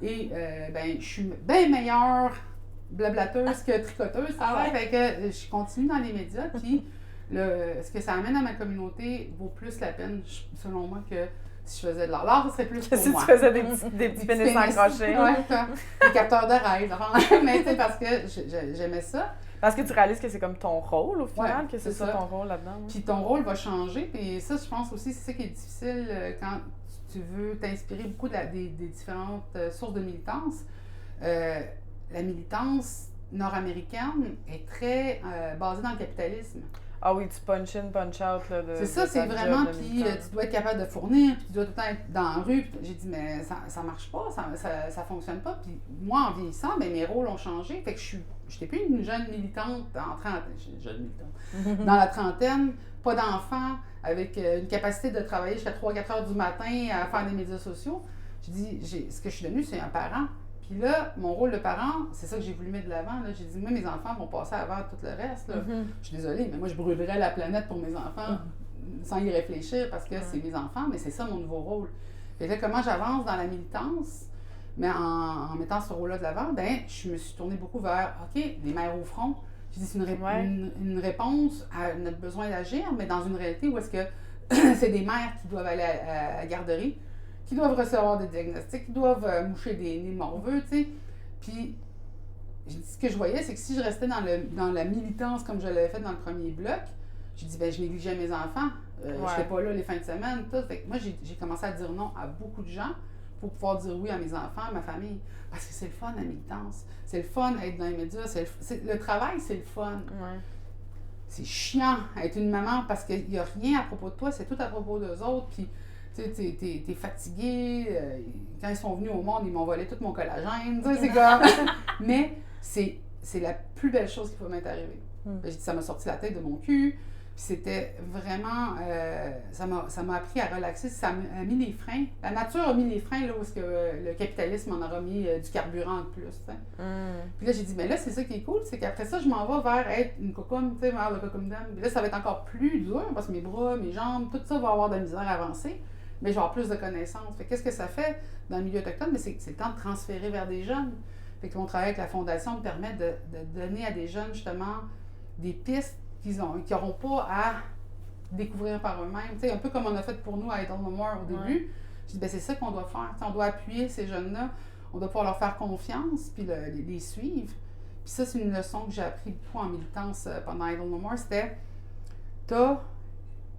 Et ben, je suis bien meilleure blablateuse que tricoteuse. Fait que je continue dans les médias. Puis ce que ça amène à ma communauté vaut plus la peine, selon moi, que si je faisais de l'art. L'art, ce serait plus pour moi. Si tu faisais des petits pénis accrochés. Des capteurs de rêve. Mais tu sais, parce que j'aimais ça. Parce que tu réalises que c'est comme ton rôle, au final, Ouais, que c'est ça ton rôle là-dedans. Ouais. Puis ton rôle va changer. Puis ça, je pense aussi, c'est ça qui est difficile quand tu veux t'inspirer beaucoup des différentes sources de militance. La militance nord-américaine est très basée dans le capitalisme. Ah oui, tu punch in, punch out. Là, c'est ça, c'est vraiment, puis tu dois être capable de fournir, puis tu dois tout le temps être dans la rue. J'ai dit, mais ça marche pas, ça fonctionne pas. Puis moi, en vieillissant, ben, mes rôles ont changé. Fait que je n'étais plus une jeune militante dans la trentaine, pas d'enfant, avec une capacité de travailler jusqu'à 3-4 heures du matin à faire des médias sociaux. J'ai dit, ce que je suis devenue, c'est un parent. Puis là, mon rôle de parent, c'est ça que j'ai voulu mettre de l'avant. J'ai dit, moi, mes enfants vont passer avant tout le reste. Là. Je suis désolée, mais moi, je brûlerais la planète pour mes enfants sans y réfléchir parce que c'est mes enfants, mais c'est ça mon nouveau rôle. Et là, comment j'avance dans la militance, mais en mettant ce rôle-là de l'avant, ben, je me suis tournée beaucoup vers, OK, les mères au front. J'ai dit, c'est une réponse à notre besoin d'agir, mais dans une réalité où est-ce que c'est des mères qui doivent aller à la garderie, qui doivent recevoir des diagnostics, qui doivent moucher des nids morveux, tu sais. Puis, ce que je voyais, c'est que si je restais dans la militance comme je l'avais fait dans le premier bloc, j'ai dit, ben je négligeais mes enfants. Je n'étais pas là les fins de semaine, tout. Fait que moi, j'ai commencé à dire non à beaucoup de gens pour pouvoir dire oui à mes enfants, à ma famille. Parce que c'est le fun, la militance. C'est le fun être dans les médias. Le travail, c'est le fun. Ouais. C'est chiant être une maman parce qu'il n'y a rien à propos de toi, c'est tout à propos d'eux autres. Puis, tu sais, t'es fatigué. Quand ils sont venus au monde, ils m'ont volé tout mon collagène. C'est comme... Mais c'est la plus belle chose qui pouvait m'être arrivée. J'ai dit, ça m'a sorti la tête de mon cul. Puis c'était vraiment... ça m'a appris à relaxer. Ça a mis les freins. La nature a mis les freins là où est-ce que, le capitalisme en aura mis du carburant de plus. Puis là, j'ai dit, mais là, c'est ça qui est cool, c'est qu'après ça, je m'en vais vers être une cocomme, tu sais, vers le cocomme d'âme. Puis là, ça va être encore plus dur parce que mes bras, mes jambes, tout ça va avoir de la misère à avancer. Mais je vais avoir plus de connaissances. Fait qu'est-ce que ça fait dans le milieu autochtone? Mais c'est le temps de transférer vers des jeunes. Fait que mon travail avec la Fondation me permet de donner à des jeunes, justement, des pistes qu'ils n'auront pas à découvrir par eux-mêmes. Tu sais, un peu comme on a fait pour nous à Idle No More au début. Je dis, ben c'est ça qu'on doit faire. T'sais, on doit appuyer ces jeunes-là. On doit pouvoir leur faire confiance, puis les suivre. Puis ça, c'est une leçon que j'ai appris beaucoup en militance pendant Idle No More. C'était, t'as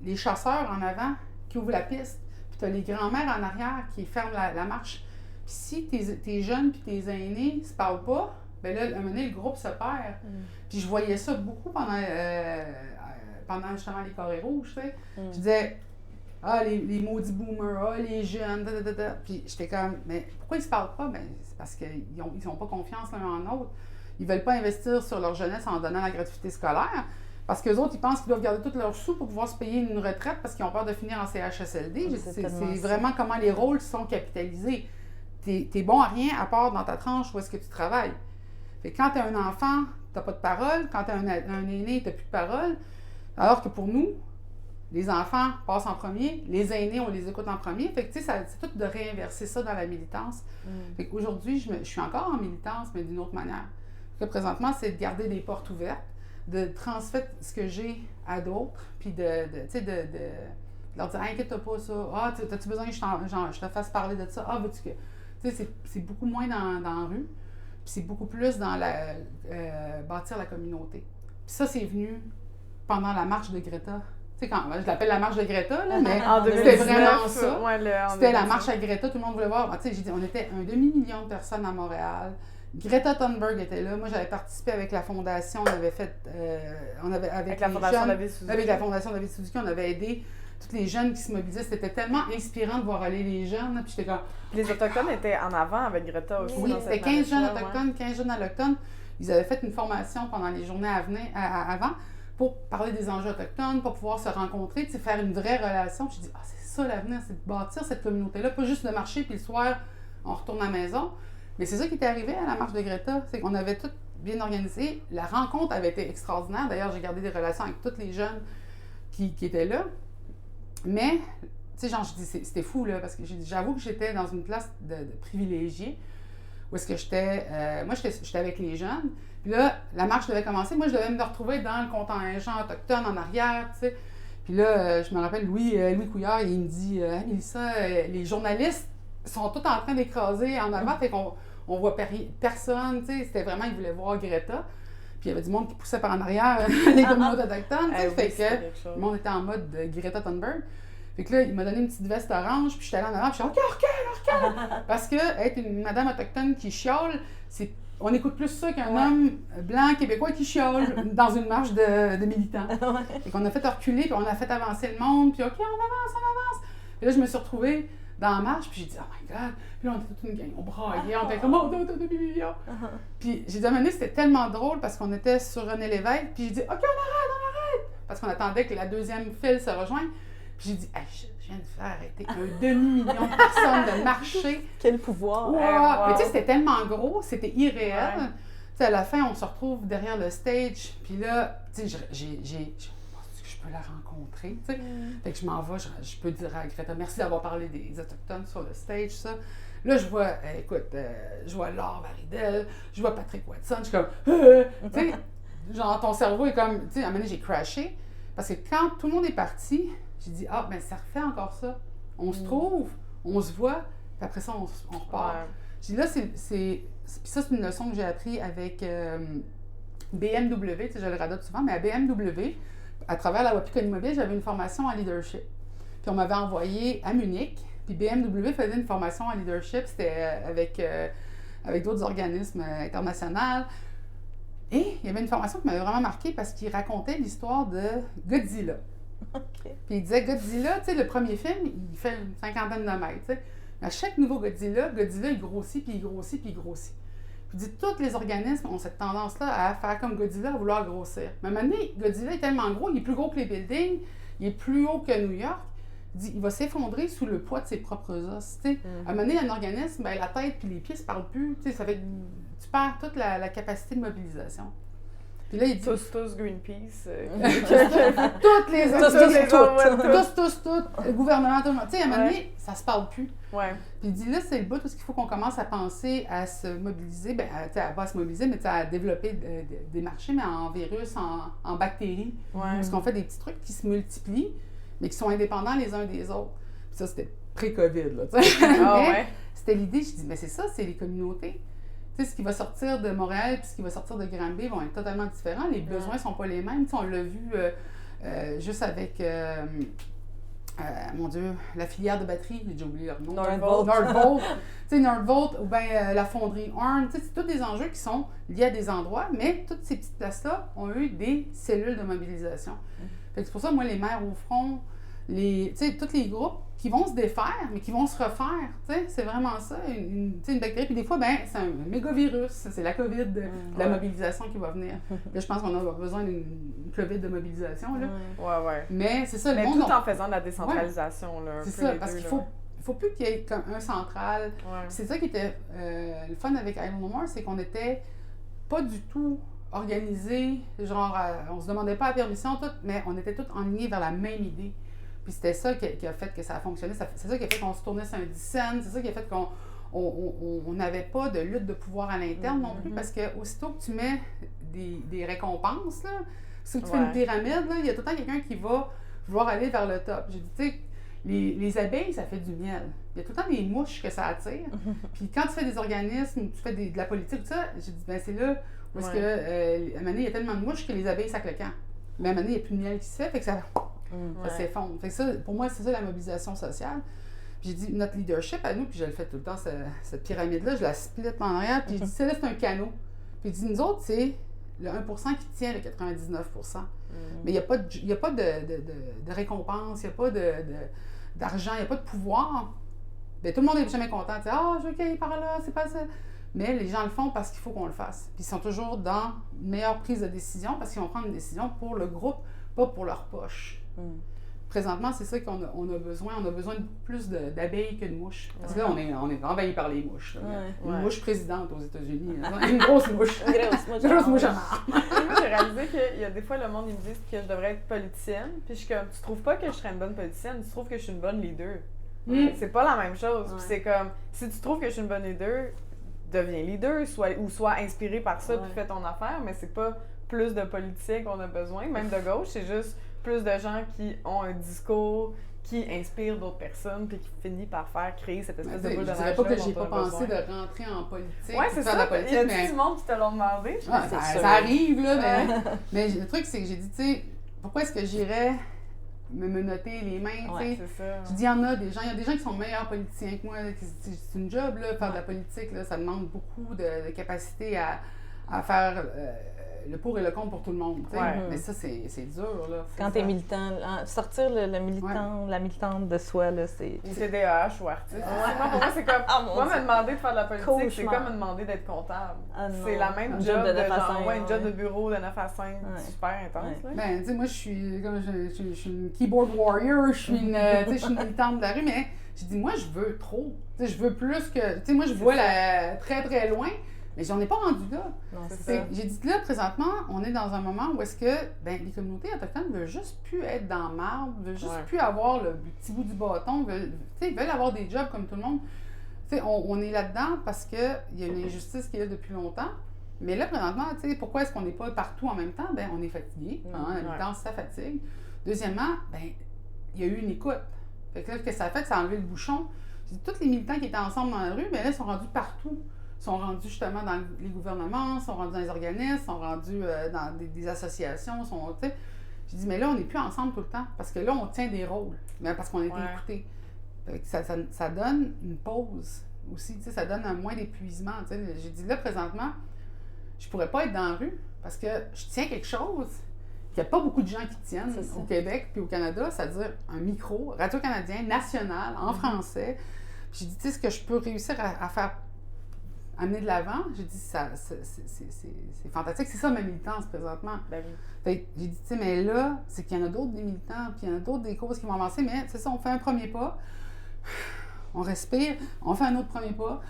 les chasseurs en avant qui ouvrent la piste. Tu as les grands-mères en arrière qui ferment la marche. Puis si tes jeunes puis tes aînés ne se parlent pas, bien là, à un moment donné, le groupe se perd. Puis je voyais ça beaucoup pendant justement les carrés rouges, tu sais. Je disais, les maudits boomers, les jeunes, Puis j'étais comme, mais pourquoi ils se parlent pas? Ben, c'est parce qu'ils n'ont pas confiance l'un en l'autre. Ils veulent pas investir sur leur jeunesse en donnant la gratuité scolaire. Parce qu'eux autres, ils pensent qu'ils doivent garder tous leurs sous pour pouvoir se payer une retraite parce qu'ils ont peur de finir en CHSLD. C'est vraiment comment les rôles sont capitalisés. T'es bon à rien à part dans ta tranche où est-ce que tu travailles. Fait que quand t'as un enfant, t'as pas de parole. Quand t'as un aîné, t'as plus de parole. Alors que pour nous, les enfants passent en premier, les aînés, on les écoute en premier. Fait que tu sais, c'est tout de réinverser ça dans la militance. Fait qu'aujourd'hui, je suis encore en militance, mais d'une autre manière. Fait que présentement, c'est de garder des portes ouvertes, de transmettre ce que j'ai à d'autres, puis de leur dire, inquiète-toi pas ça, t'as-tu besoin que je te fasse parler de ça, veux-tu que... Tu sais, c'est beaucoup moins dans la rue, puis c'est beaucoup plus dans bâtir la communauté. Puis ça, c'est venu pendant la marche de Greta. Tu sais, je l'appelle la marche de Greta, là, mais c'était vraiment ça. C'était la marche à Greta, tout le monde voulait voir. Tu sais, j'ai dit, on était 1,5 million de personnes à Montréal. Greta Thunberg était là. Moi, j'avais participé avec la Fondation. On avait fait... avec la Fondation David Suzuki. On avait aidé tous les jeunes qui se mobilisaient. C'était tellement inspirant de voir aller les jeunes. Là, puis j'étais comme... Les Autochtones étaient en avant avec Greta aussi. Oui, dans c'était cette 15 jeunes marche-là, autochtones, 15 jeunes allochtones. Ils avaient fait une formation pendant les journées avant pour parler des enjeux autochtones, pour pouvoir se rencontrer, faire une vraie relation. Puis je dis, c'est ça l'avenir, c'est de bâtir cette communauté-là, pas juste de marcher, puis le soir, on retourne à la maison. Mais c'est ça qui était arrivé à la marche de Greta, c'est qu'on avait tout bien organisé. La rencontre avait été extraordinaire. D'ailleurs, j'ai gardé des relations avec tous les jeunes qui étaient là. Mais, tu sais, genre, je dis, c'était fou, là, parce que j'avoue que j'étais dans une place de privilégié, où est-ce que j'étais... moi, j'étais avec les jeunes. Puis là, la marche devait commencer. Moi, je devais me retrouver dans le contingent autochtone en arrière, tu sais. Puis là, je me rappelle, Louis Couillard, il me dit « Hey, Mélissa, les journalistes sont tous en train d'écraser en avant, fait qu'on voit personne, tu sais. » C'était vraiment, ils voulaient voir Greta. Puis il y avait du monde qui poussait par en arrière les communautés autochtones, tu sais. Fait que le monde était en mode Greta Thunberg. Fait que là, il m'a donné une petite veste orange, puis j'étais allée en avant, puis je suis « OK, recule! » Parce que être une madame autochtone qui chiale, on écoute plus ça qu'un homme blanc québécois qui chiale dans une marche de militants. Et qu'on a fait reculer, puis on a fait avancer le monde, puis OK, on avance. Puis là, je me suis retrouvée dans la marche, puis j'ai dit « Oh my God! » Puis là, on était toute une gang, on braillait, on était comme « Oh, Puis j'ai dit à un moment donné, c'était tellement drôle parce qu'on était sur René Lévesque, puis j'ai dit « OK, on arrête! » Parce qu'on attendait que la deuxième file se rejoigne. Puis j'ai dit hey, je viens de faire arrêter un demi-million de personnes de marcher. Quel pouvoir! Wow. Wow. Mais tu sais, c'était tellement gros, c'était irréel. Tu sais, à la fin, on se retrouve derrière le stage, puis là, tu sais, je peux la rencontrer, tu sais. Fait que je m'en vais, je peux dire à Greta, merci d'avoir parlé des Autochtones sur le stage, ça. Là, je vois, je vois Laure Varidel, je vois Patrick Watson, je suis comme, tu sais, genre, ton cerveau est comme, tu sais, à un moment donné, j'ai crashé, parce que quand tout le monde est parti, j'ai dit, ben ça refait encore ça. On se trouve, on se voit, puis après ça, on repart. Ouais. J'ai dit, là, puis ça, c'est une leçon que j'ai appris avec BMW, tu sais, je le radote souvent, mais à BMW, à travers la Wapikoni Mobile, j'avais une formation en leadership. Puis on m'avait envoyé à Munich, puis BMW faisait une formation en leadership, c'était avec d'autres organismes internationaux. Et il y avait une formation qui m'avait vraiment marquée parce qu'il racontait l'histoire de Godzilla. Okay. Puis il disait Godzilla, tu sais, le premier film, il fait une 50aine de mètres, tu sais. À chaque nouveau Godzilla, il grossit, puis il grossit, puis il grossit. Puis il dit, tous les organismes ont cette tendance-là à faire comme Godzilla, à vouloir grossir. Mais à un moment donné, Godzilla est tellement gros, il est plus gros que les buildings, il est plus haut que New York. Il dit, il va s'effondrer sous le poids de ses propres os, tu sais. À un moment donné, un organisme, ben, la tête puis les pieds se parlent plus, tu sais, ça fait que tu perds toute la capacité de mobilisation. Puis là, il dit... Tous Greenpeace. Toutes les Tous. le gouvernement, tout le monde. Tu sais, à un moment donné, ça se parle plus. Ouais. Puis il dit là, c'est le bout où il faut qu'on commence à penser à se mobiliser, pas à se mobiliser, mais à développer des marchés, mais en virus, en bactéries. Ouais. Parce qu'on fait des petits trucs qui se multiplient, mais qui sont indépendants les uns des autres. Puis ça, c'était pré-COVID, là, tu sais. Mais c'était l'idée, je dis, mais c'est ça, c'est les communautés. Tu sais, ce qui va sortir de Montréal et ce qui va sortir de Granby vont être totalement différents. Les besoins ne sont pas les mêmes. Tu sais, on l'a vu juste avec, mon Dieu, la filière de batterie, j'ai déjà oublié leur nom. Nordvolt. Tu sais, Nordvolt ou bien la fonderie Horn. Tu sais, c'est tous des enjeux qui sont liés à des endroits, mais toutes ces petites places-là ont eu des cellules de mobilisation. Fait que c'est pour ça, moi, les maires au front, tu sais, tous les groupes qui vont se défaire, mais qui vont se refaire, tu sais, c'est vraiment ça, une bactérie. Puis des fois, ben, c'est un mégavirus, c'est la COVID de la mobilisation qui va venir. Là, je pense qu'on a besoin d'une COVID de mobilisation, là. Ouais. Mais c'est ça, Mais le monde... tout en faisant de la décentralisation, là. C'est ça, parce qu'il faut plus qu'il y ait comme un central. Ouais. C'est ça qui était le fun avec Island No More, c'est qu'on était pas du tout organisés, genre, on se demandait pas la permission, tout, mais on était tous enlignés vers la même idée. Puis c'était ça qui a fait que ça a fonctionné. C'est ça qui a fait qu'on se tournait sur un 10 cents. C'est ça qui a fait qu'on n'avait pas de lutte de pouvoir à l'interne non plus. Parce que aussitôt que tu mets des récompenses, là, si tu fais une pyramide, là, il y a tout le temps quelqu'un qui va vouloir aller vers le top. J'ai dit, tu sais, les abeilles, ça fait du miel. Il y a tout le temps des mouches que ça attire. Puis quand tu fais des organismes, tu fais de la politique, tout ça, j'ai dit, ben c'est là où est-ce que, à un moment donné, il y a tellement de mouches que les abeilles sacent le camp. Mais à un moment donné, il n'y a plus de miel qui se fait, fait que ça s'effondre. Fait que ça, pour moi, c'est ça la mobilisation sociale. Puis j'ai dit, notre leadership à nous, puis je le fais tout le temps, cette pyramide-là, je la split en arrière, puis j'ai dit, c'est un canot. Puis j'ai dit, nous autres, c'est le 1% qui tient le 99%. Mais il n'y a pas de récompense, il n'y a pas d'argent, il n'y a pas de pouvoir. Bien, tout le monde n'est jamais content. Tu sais, ah, je veux qu'il aille par là, c'est pas ça. Mais les gens le font parce qu'il faut qu'on le fasse. Puis ils sont toujours dans une meilleure prise de décision parce qu'ils vont prendre une décision pour le groupe, pas pour leur poche. Présentement, c'est ça qu'on a, on a besoin. On a besoin de plus d'abeilles que de mouches. Parce que là, on est envahi par les mouches. Là. Une mouche présidente aux États-Unis. Une grosse mouche. Une grosse mouche à marre. Moi, j'ai réalisé qu'il y a des fois, le monde, ils me disent que je devrais être politicienne. Puis je suis comme, tu trouves pas que je serais une bonne politicienne, tu trouves que je suis une bonne leader. C'est pas la même chose. Puis c'est comme, si tu trouves que je suis une bonne leader, deviens leader, sois inspiré par ça, puis fais ton affaire. Mais c'est pas plus de politiciens qu'on a besoin, même de gauche, c'est juste plus de gens qui ont un discours qui inspire d'autres personnes puis qui finit par créer cette espèce de boule de neige. Je dirais pas que j'ai pas pensé de rentrer en politique. Ouais, c'est ça. Il y a du monde qui te l'ont demandé. Ça arrive, là. Mais le truc, c'est que j'ai dit, tu sais, pourquoi est-ce que j'irais me noter les mains, tu sais? C'est ça. Je dis, il y a des gens qui sont meilleurs politiciens que moi. C'est une job, là, faire de la politique, là. Ça demande beaucoup de capacité à faire le pour et le contre pour tout le monde. Mais ça, c'est dur. Là. Quand tu es militant, sortir le militant, la militante de soi, là, c'est. Ou TDAH ou artiste. Pour moi, c'est comme. Moi, me demander de faire de la politique, c'est comme me demander d'être comptable. C'est la même job de 9 à 5. Une job de bureau de 9 à 5, super intense. Là. Ben, tu sais, moi, je suis une keyboard warrior, je suis une militante de la rue, mais j'ai dit, moi, je veux trop. Tu sais, je veux plus que. Tu sais, moi, je vois très, très loin. Mais j'en ai pas rendu là. J'ai dit là, présentement, on est dans un moment où est-ce que les communautés autochtones ne veulent juste plus être dans le marbre, ne veulent juste plus avoir le petit bout du bâton, veulent avoir des jobs comme tout le monde. On est là-dedans parce qu'il y a une injustice qui est là depuis longtemps. Mais là, présentement, pourquoi est-ce qu'on n'est pas partout en même temps? On est fatigué. La militance, ça fatigue. Deuxièmement, il y a eu une écoute. Fait que là, ce que ça a fait, ça a enlevé le bouchon. Tous les militants qui étaient ensemble dans la rue, là, ils sont rendus partout. Sont rendus justement dans les gouvernements, sont rendus dans les organismes, sont rendus dans des associations. J'ai dit, mais là, on n'est plus ensemble tout le temps, parce que là, on tient des rôles, mais parce qu'on a été écoutés. Ça donne une pause aussi, ça donne un moins d'épuisement. J'ai dit, là, présentement, je pourrais pas être dans la rue, parce que je tiens quelque chose qu'il n'y a pas beaucoup de gens qui tiennent au Québec puis au Canada, c'est-à-dire un micro, Radio-Canadien, national, en français. J'ai dit, tu sais, ce que je peux réussir à faire amener de l'avant, j'ai dit, c'est fantastique. C'est ça ma militance présentement. J'ai dit, tu sais, mais là, c'est qu'il y en a d'autres des militants, puis il y en a d'autres des causes qui vont avancer, mais c'est ça, on fait un premier pas, on respire, on fait un autre premier pas,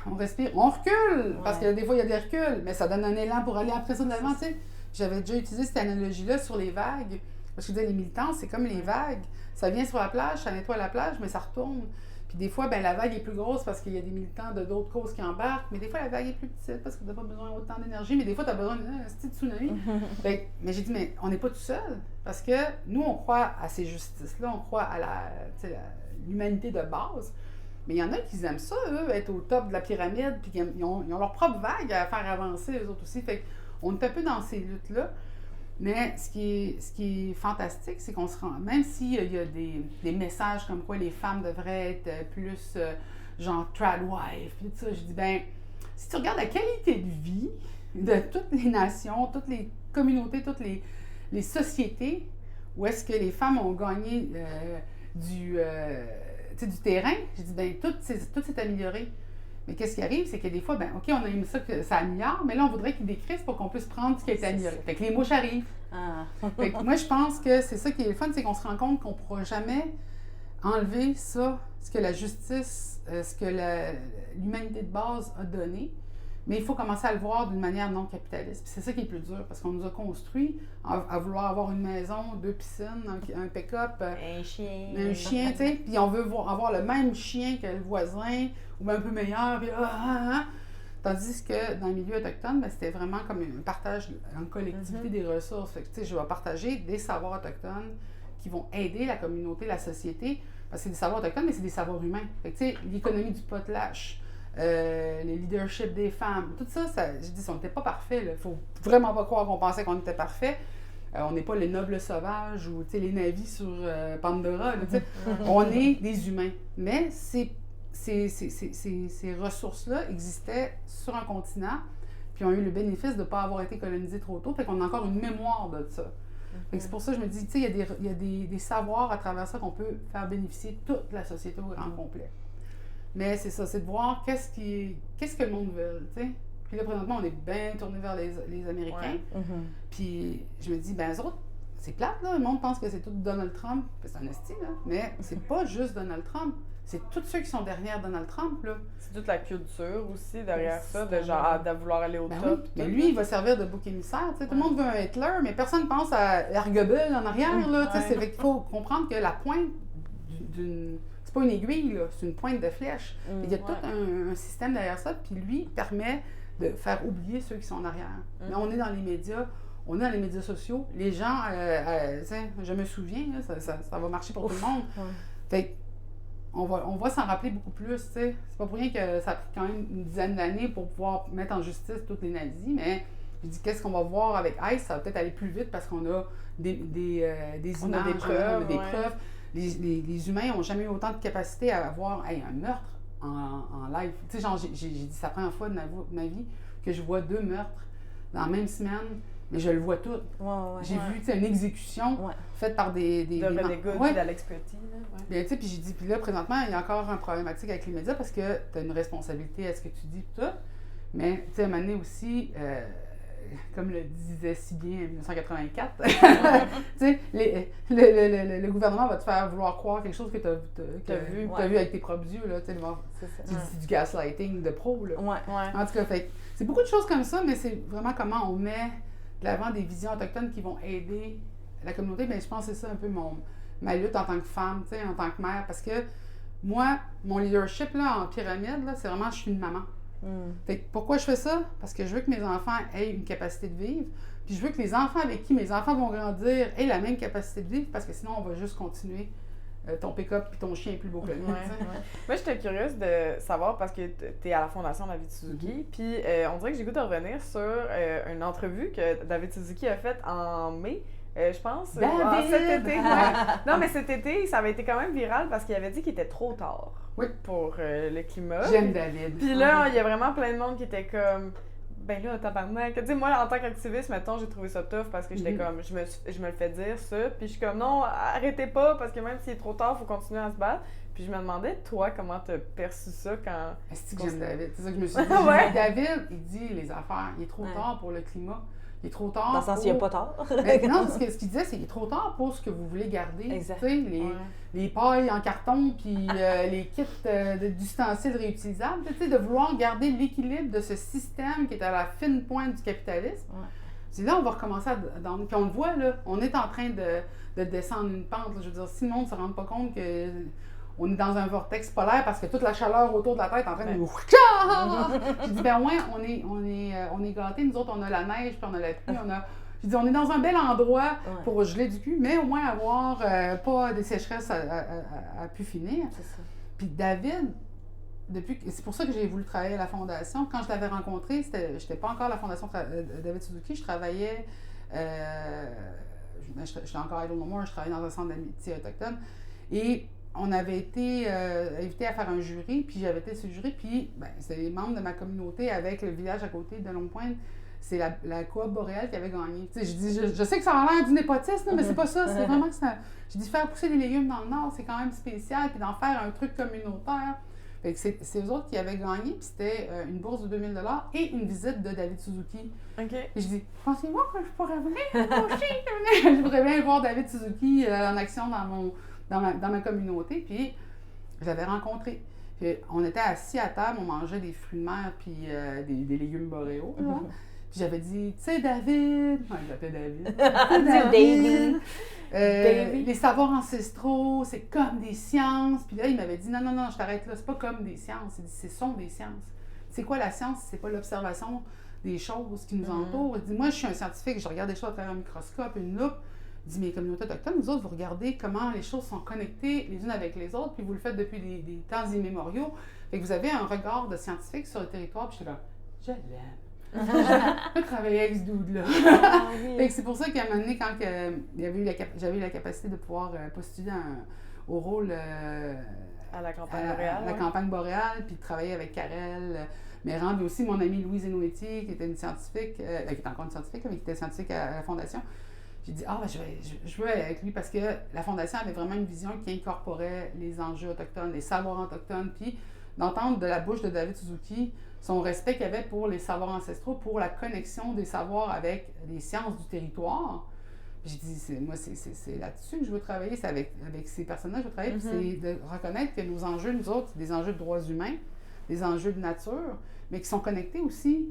on respire, on recule, parce que des fois, il y a des reculs, mais ça donne un élan pour aller après ça de l'avant, tu sais. J'avais déjà utilisé cette analogie-là sur les vagues, parce que je disais, les militants, c'est comme les vagues. Ça vient sur la plage, ça nettoie la plage, mais ça retourne. Puis des fois, la vague est plus grosse parce qu'il y a des militants de d'autres causes qui embarquent, mais des fois, la vague est plus petite parce que tu n'as pas besoin autant d'énergie, mais des fois, tu as besoin d'un petit tsunami. Mais j'ai dit, mais on n'est pas tout seul, parce que nous, on croit à ces justices-là, on croit à l'humanité de base, mais il y en a qui aiment ça, eux, être au top de la pyramide, puis ils ont leur propre vague à faire avancer, eux autres aussi. Fait qu'on est un peu dans ces luttes-là. Mais ce qui est fantastique, c'est qu'on se rend, même s'il y a des messages comme quoi les femmes devraient être plus genre tradwife, puis tout ça, je dis, si tu regardes la qualité de vie de toutes les nations, toutes les communautés, toutes les sociétés, où est-ce que les femmes ont gagné du terrain, je dis, tout s'est amélioré. Mais qu'est-ce qui arrive, c'est que des fois, OK, on a aimé ça que ça améliore, mais là, on voudrait qu'ils décrissent pour qu'on puisse prendre ce qui a été amélioré. Fait que les mouches arrivent. Fait que moi, je pense que c'est ça qui est le fun, c'est qu'on se rend compte qu'on ne pourra jamais enlever ça, ce que la justice, ce que l'humanité de base a donné. Mais il faut commencer à le voir d'une manière non capitaliste. Puis c'est ça qui est plus dur, parce qu'on nous a construit à vouloir avoir une maison, 2 piscines, un pick-up. Un chien. Un chien, tu sais. Puis on veut avoir le même chien que le voisin, ou un peu meilleur. Puis, Tandis que dans le milieu autochtone, c'était vraiment comme un partage en collectivité des ressources. Fait que, tu sais, je vais partager des savoirs autochtones qui vont aider la communauté, la société. Parce que c'est des savoirs autochtones, mais c'est des savoirs humains. Fait que, tu sais, l'économie du potlatch, le leadership des femmes, tout ça, je dis, on n'était pas parfait. Il ne faut vraiment pas croire qu'on pensait qu'on était parfait. On n'est pas les nobles sauvages ou les navis sur Pandora. Là, on est des humains. Mais ces ressources-là existaient sur un continent puis ont eu le bénéfice de ne pas avoir été colonisés trop tôt, fait qu'on a encore une mémoire de ça. Fait que c'est pour ça que je me dis, tu sais, il y a des savoirs à travers ça qu'on peut faire bénéficier toute la société au grand complet. Mais c'est ça, c'est de voir qu'est-ce que le monde veut, tu sais. Puis là, présentement, on est bien tourné vers les Américains. Ouais. Puis je me dis, ben eux autres, c'est plate, là. Le monde pense que c'est tout Donald Trump. C'est un esti, là. Mais c'est pas juste Donald Trump. C'est tous ceux qui sont derrière Donald Trump, là. C'est toute la culture aussi derrière ça, de genre de vouloir aller au Ben top. oui. Mais lui, il va servir de bouc émissaire. Tu sais, tout le monde veut un Hitler, mais personne pense à Ergebel en arrière, là. Tu sais, c'est fait qu'il faut comprendre que la pointe d'une... C'est pas une aiguille, là. C'est une pointe de flèche. Il y a tout un système derrière ça, puis lui permet de faire oublier ceux qui sont en arrière. Mais on est dans les médias. On est dans les médias sociaux. Les gens, je me souviens, là, ça va marcher pour tout le monde. Fait on va s'en rappeler beaucoup plus, tu sais. C'est pas pour rien que ça a pris quand même une dizaine d'années pour pouvoir mettre en justice tous les nazis, mais je dis, qu'est-ce qu'on va voir avec ICE? Ça va peut-être aller plus vite parce qu'on a des images, on a des preuves. Les humains n'ont jamais eu autant de capacité à avoir un meurtre en live. Tu sais, genre, j'ai dit, c'est la première fois de ma vie que je vois 2 meurtres dans la même semaine. Mais je le vois tout. J'ai vu une exécution faite par des de René Good et d'Alex Petit. Bien, tu sais, puis j'ai dit, puis là, présentement, il y a encore un problématique avec les médias parce que tu as une responsabilité à ce que tu dis, tout. Mais, tu sais, à un moment donné aussi, comme le disait si bien en 1984, tu sais, le gouvernement va te faire vouloir croire quelque chose que tu as vu avec tes propres yeux, là, tu sais, c'est du gaslighting de pro, là. En tout cas, fait, c'est beaucoup de choses comme ça, mais c'est vraiment comment on met de l'avant des visions autochtones qui vont aider la communauté. Bien, je pense que c'est ça un peu ma lutte en tant que femme, tu sais, en tant que mère, parce que moi, mon leadership là, en pyramide, là, c'est vraiment je suis une maman. Fait que pourquoi je fais ça? Parce que je veux que mes enfants aient une capacité de vivre, puis je veux que les enfants avec qui mes enfants vont grandir aient la même capacité de vivre, parce que sinon, on va juste continuer. Ton pick-up puis ton chien est plus beau que le mien. Moi, j'étais curieuse de savoir, parce que tu es à la Fondation David Suzuki, puis on dirait que j'ai goût de revenir sur une entrevue que David Suzuki a faite en mai. Je pense, cet été. Non, mais cet été, ça avait été quand même viral parce qu'il avait dit qu'il était trop tard pour le climat. J'aime David. Puis là, il y a vraiment plein de monde qui était comme, ben là, tabarnak. Tu sais, moi, en tant qu'activiste, mettons, j'ai trouvé ça tough parce que j'étais comme, je me le fais dire ça. Puis je suis comme, non, arrêtez pas parce que même s'il est trop tard, il faut continuer à se battre. Puis je me demandais, toi, comment t'as perçu ça quand. Est-ce que j'aime David? C'est ça que je me suis dit. David, il dit les affaires, il est trop tard pour le climat. Il est trop tard. Dans le sens, il n'y a pas tard. Non, ce qu'il disait, c'est qu'il est trop tard pour ce que vous voulez garder. Exact. Tu sais, les pailles en carton, puis les kits d'ustensiles réutilisables. Tu sais, de vouloir garder l'équilibre de ce système qui est à la fine pointe du capitalisme. C'est là, on va recommencer à. Puis on le voit, là, on est en train de descendre une pente. Là. Je veux dire, si le monde ne se rend pas compte que. On est dans un vortex polaire parce que toute la chaleur autour de la Terre est en train de nous... J'ai dit, ben ouais, on est gâtés. Nous autres, on a la neige, puis on a la pluie, J'ai dit, on est dans un bel endroit pour geler du cul, mais au moins avoir pas des sécheresses à pu finir. C'est ça. Puis David, c'est pour ça que j'ai voulu travailler à la Fondation. Quand je l'avais rencontré, j'étais pas encore à la Fondation David Suzuki, je travaillais... j'étais encore à Idle No More, je travaillais dans un centre d'amitié autochtone. Et on avait été invité à faire un jury, puis j'avais été sur le jury, puis c'était les membres de ma communauté avec le village à côté de Longue-Pointe. C'est la coop boréale qui avait gagné. Tu sais, je dis, je sais que ça a l'air du népotisme, mais c'est pas ça. C'est vraiment que ça. J'ai dit, faire pousser des légumes dans le Nord, c'est quand même spécial, puis d'en faire un truc communautaire. Fait que c'est eux autres qui avaient gagné, puis c'était une bourse de 2000 $ et une visite de David Suzuki. Et je dis, pensez-moi que je pourrais venir je voudrais bien voir David Suzuki en action dans ma communauté, puis je l'avais rencontré. Puis on était assis à table, on mangeait des fruits de mer puis des légumes boréaux. Puis j'avais dit, tu sais, David, je l'appelais David. David. Les savoirs ancestraux, c'est comme des sciences. Puis là, il m'avait dit, non, je t'arrête là, c'est pas comme des sciences, ce sont des sciences. C'est quoi la science? C'est pas l'observation des choses qui nous entourent. Il dit, moi, je suis un scientifique, je regarde les choses à travers un microscope, une loupe. Il dit, mais les communautés autochtones, vous autres, vous regardez comment les choses sont connectées les unes avec les autres, puis vous le faites depuis des temps immémoriaux. Fait que vous avez un regard de scientifique sur le territoire, puis j'étais là, je l'aime. Je peux travailler avec ce dude-là. Fait que c'est pour ça qu'à un moment donné, quand j'avais eu la capacité de pouvoir postuler au rôle à la campagne boréale. La campagne boréale, puis de travailler avec Karel, Mérand, mais aussi mon amie Louise Enoetti, qui était une scientifique, qui est encore une scientifique, mais qui était scientifique à la Fondation. J'ai dit, je veux aller avec lui parce que la Fondation avait vraiment une vision qui incorporait les enjeux autochtones, les savoirs autochtones, puis d'entendre de la bouche de David Suzuki son respect qu'il avait pour les savoirs ancestraux, pour la connexion des savoirs avec les sciences du territoire. J'ai dit, c'est là-dessus que je veux travailler, c'est avec ces personnes-là que je veux travailler, puis c'est de reconnaître que nos enjeux, nous autres, c'est des enjeux de droits humains, des enjeux de nature, mais qui sont connectés aussi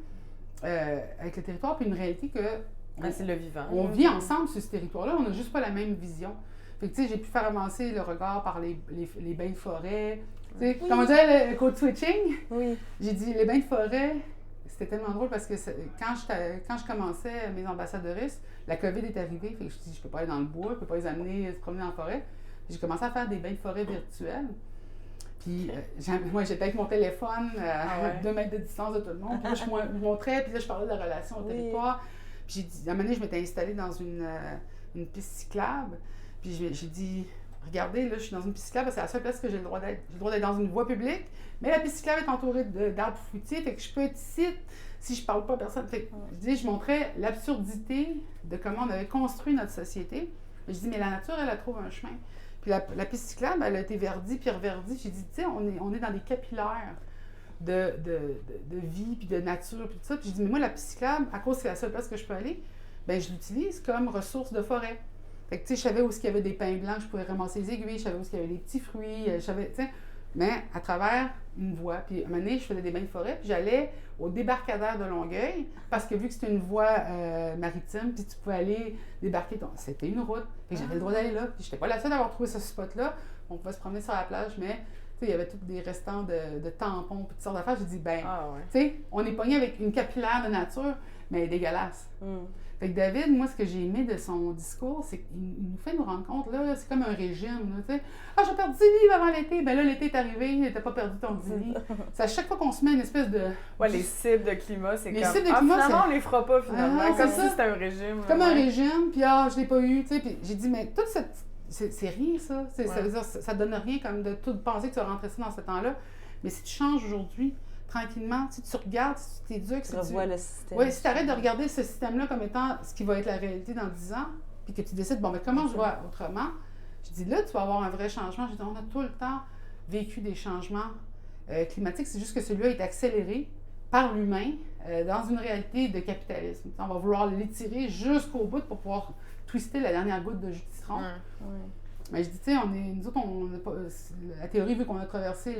avec le territoire, puis une réalité que c'est le vivant. On vit ensemble sur ce territoire-là, on n'a juste pas la même vision. Fait que, tu sais, j'ai pu faire avancer le regard par les bains de forêt. Tu sais, comme on disait, le code switching. Oui. J'ai dit, les bains de forêt, c'était tellement drôle parce que quand je commençais mes ambassadeurisses, la COVID est arrivée. Fait que je dis, je peux pas aller dans le bois, je peux pas les amener se promener en forêt. J'ai commencé à faire des bains de forêt virtuels. Puis, moi, j'étais avec mon téléphone à 2 mètres de distance de tout le monde. Puis là, je montrais, puis là, je parlais de la relation au territoire. Puis j'ai dit, à un moment donné, je m'étais installée dans une piste cyclable. Puis j'ai dit, regardez, là, je suis dans une piste cyclable, c'est la seule place que j'ai le droit d'être. J'ai le droit d'être dans une voie publique, mais la piste cyclable est entourée d'arbres fruitiers, fait que je peux être ici si je parle pas à personne. Fait que, je montrais l'absurdité de comment on avait construit notre société. Je dis, mais la nature, elle trouve un chemin. Puis la piste cyclable, elle a été verdie puis reverdie. J'ai dit, tu sais, on est dans des capillaires de vie, puis de nature, puis tout ça. Puis j'ai dit, mais moi, la piste cyclable, à cause que c'est la seule place que je peux aller, bien, je l'utilise comme ressource de forêt. Fait que, tu sais, je savais où il y avait des pins blancs, je pouvais ramasser les aiguilles, je savais où il y avait des petits fruits, je savais, tu sais, mais à travers une voie. Puis, à un moment donné, je faisais des bains de forêt, puis j'allais au débarcadère de Longueuil, parce que vu que c'était une voie maritime, puis tu pouvais aller débarquer, c'était une route, puis j'avais le droit d'aller là. Puis, j'étais pas la seule à avoir trouvé ce spot-là. On pouvait se promener sur la plage, mais il y avait tous des restants de tampons, puis toutes sortes d'affaires. J'ai dit, tu sais, on est pogné avec une capillaire de nature, mais elle est dégueulasse. Fait que David, moi, ce que j'ai aimé de son discours, c'est qu'il nous fait nous rendre compte, là, c'est comme un régime, tu sais. Ah, j'ai perdu 10 livres avant l'été. Ben là, l'été est arrivé, t'as pas perdu ton 10 livres. C'est à chaque fois qu'on se met une espèce de... Ouais, les cibles de climat, c'est les comme... cibles de climat, finalement, on les fera pas, finalement. Comme si ça. c'était un régime. Comme un régime, puis je l'ai pas eu, tu sais. Puis j'ai dit, mais toute cette... C'est rien, ça. Ça veut dire, ça donne rien comme de tout penser que tu vas rentrer ça dans ce temps-là. Mais si tu changes aujourd'hui, tranquillement, si tu regardes, si tu t'éduques, si revois le système. Oui, si tu arrêtes de regarder ce système-là comme étant ce qui va être la réalité dans 10 ans, puis que tu décides, bon, mais comment je vois autrement, je dis là, tu vas avoir un vrai changement. Je dis, on a tout le temps vécu des changements climatiques, c'est juste que celui-là est accéléré par l'humain dans une réalité de capitalisme. On va vouloir l'étirer jusqu'au bout pour pouvoir twister la dernière goutte de jus de citron. Mais je dis, tu sais, nous autres, la théorie veut qu'on a traversé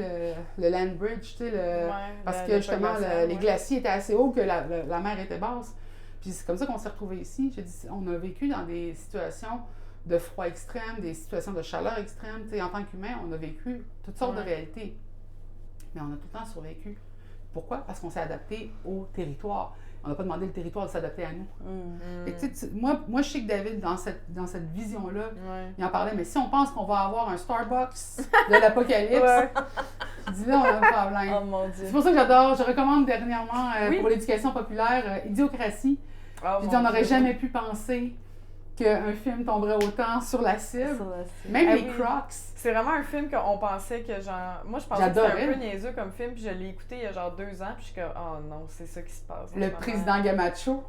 le land bridge, tu sais, parce que justement, les glaciers étaient assez hauts que la mer était basse. Puis c'est comme ça qu'on s'est retrouvés ici. Je dis, on a vécu dans des situations de froid extrême, des situations de chaleur extrême. Tu sais, en tant qu'humain, on a vécu toutes sortes de réalités. Mais on a tout le temps survécu. Pourquoi? Parce qu'on s'est adapté au territoire. On n'a pas demandé le territoire de s'adapter à nous. Et moi, je sais que David, dans cette vision-là, il en parlait, mais si on pense qu'on va avoir un Starbucks de l'apocalypse, je dis là, on a un problème. Oh mon Dieu. C'est pour ça que j'adore. Je recommande dernièrement pour l'éducation populaire Idiocratie. Je dis, on n'aurait jamais pu penser qu'un film tomberait autant sur la cible. Même les Crocs. C'est vraiment un film qu'on pensait que genre... Moi, je pensais que c'était un peu niaiseux comme film, puis je l'ai écouté il y a genre 2 ans, puis je suis comme, oh non, c'est ça qui se passe. Le président Gamacho.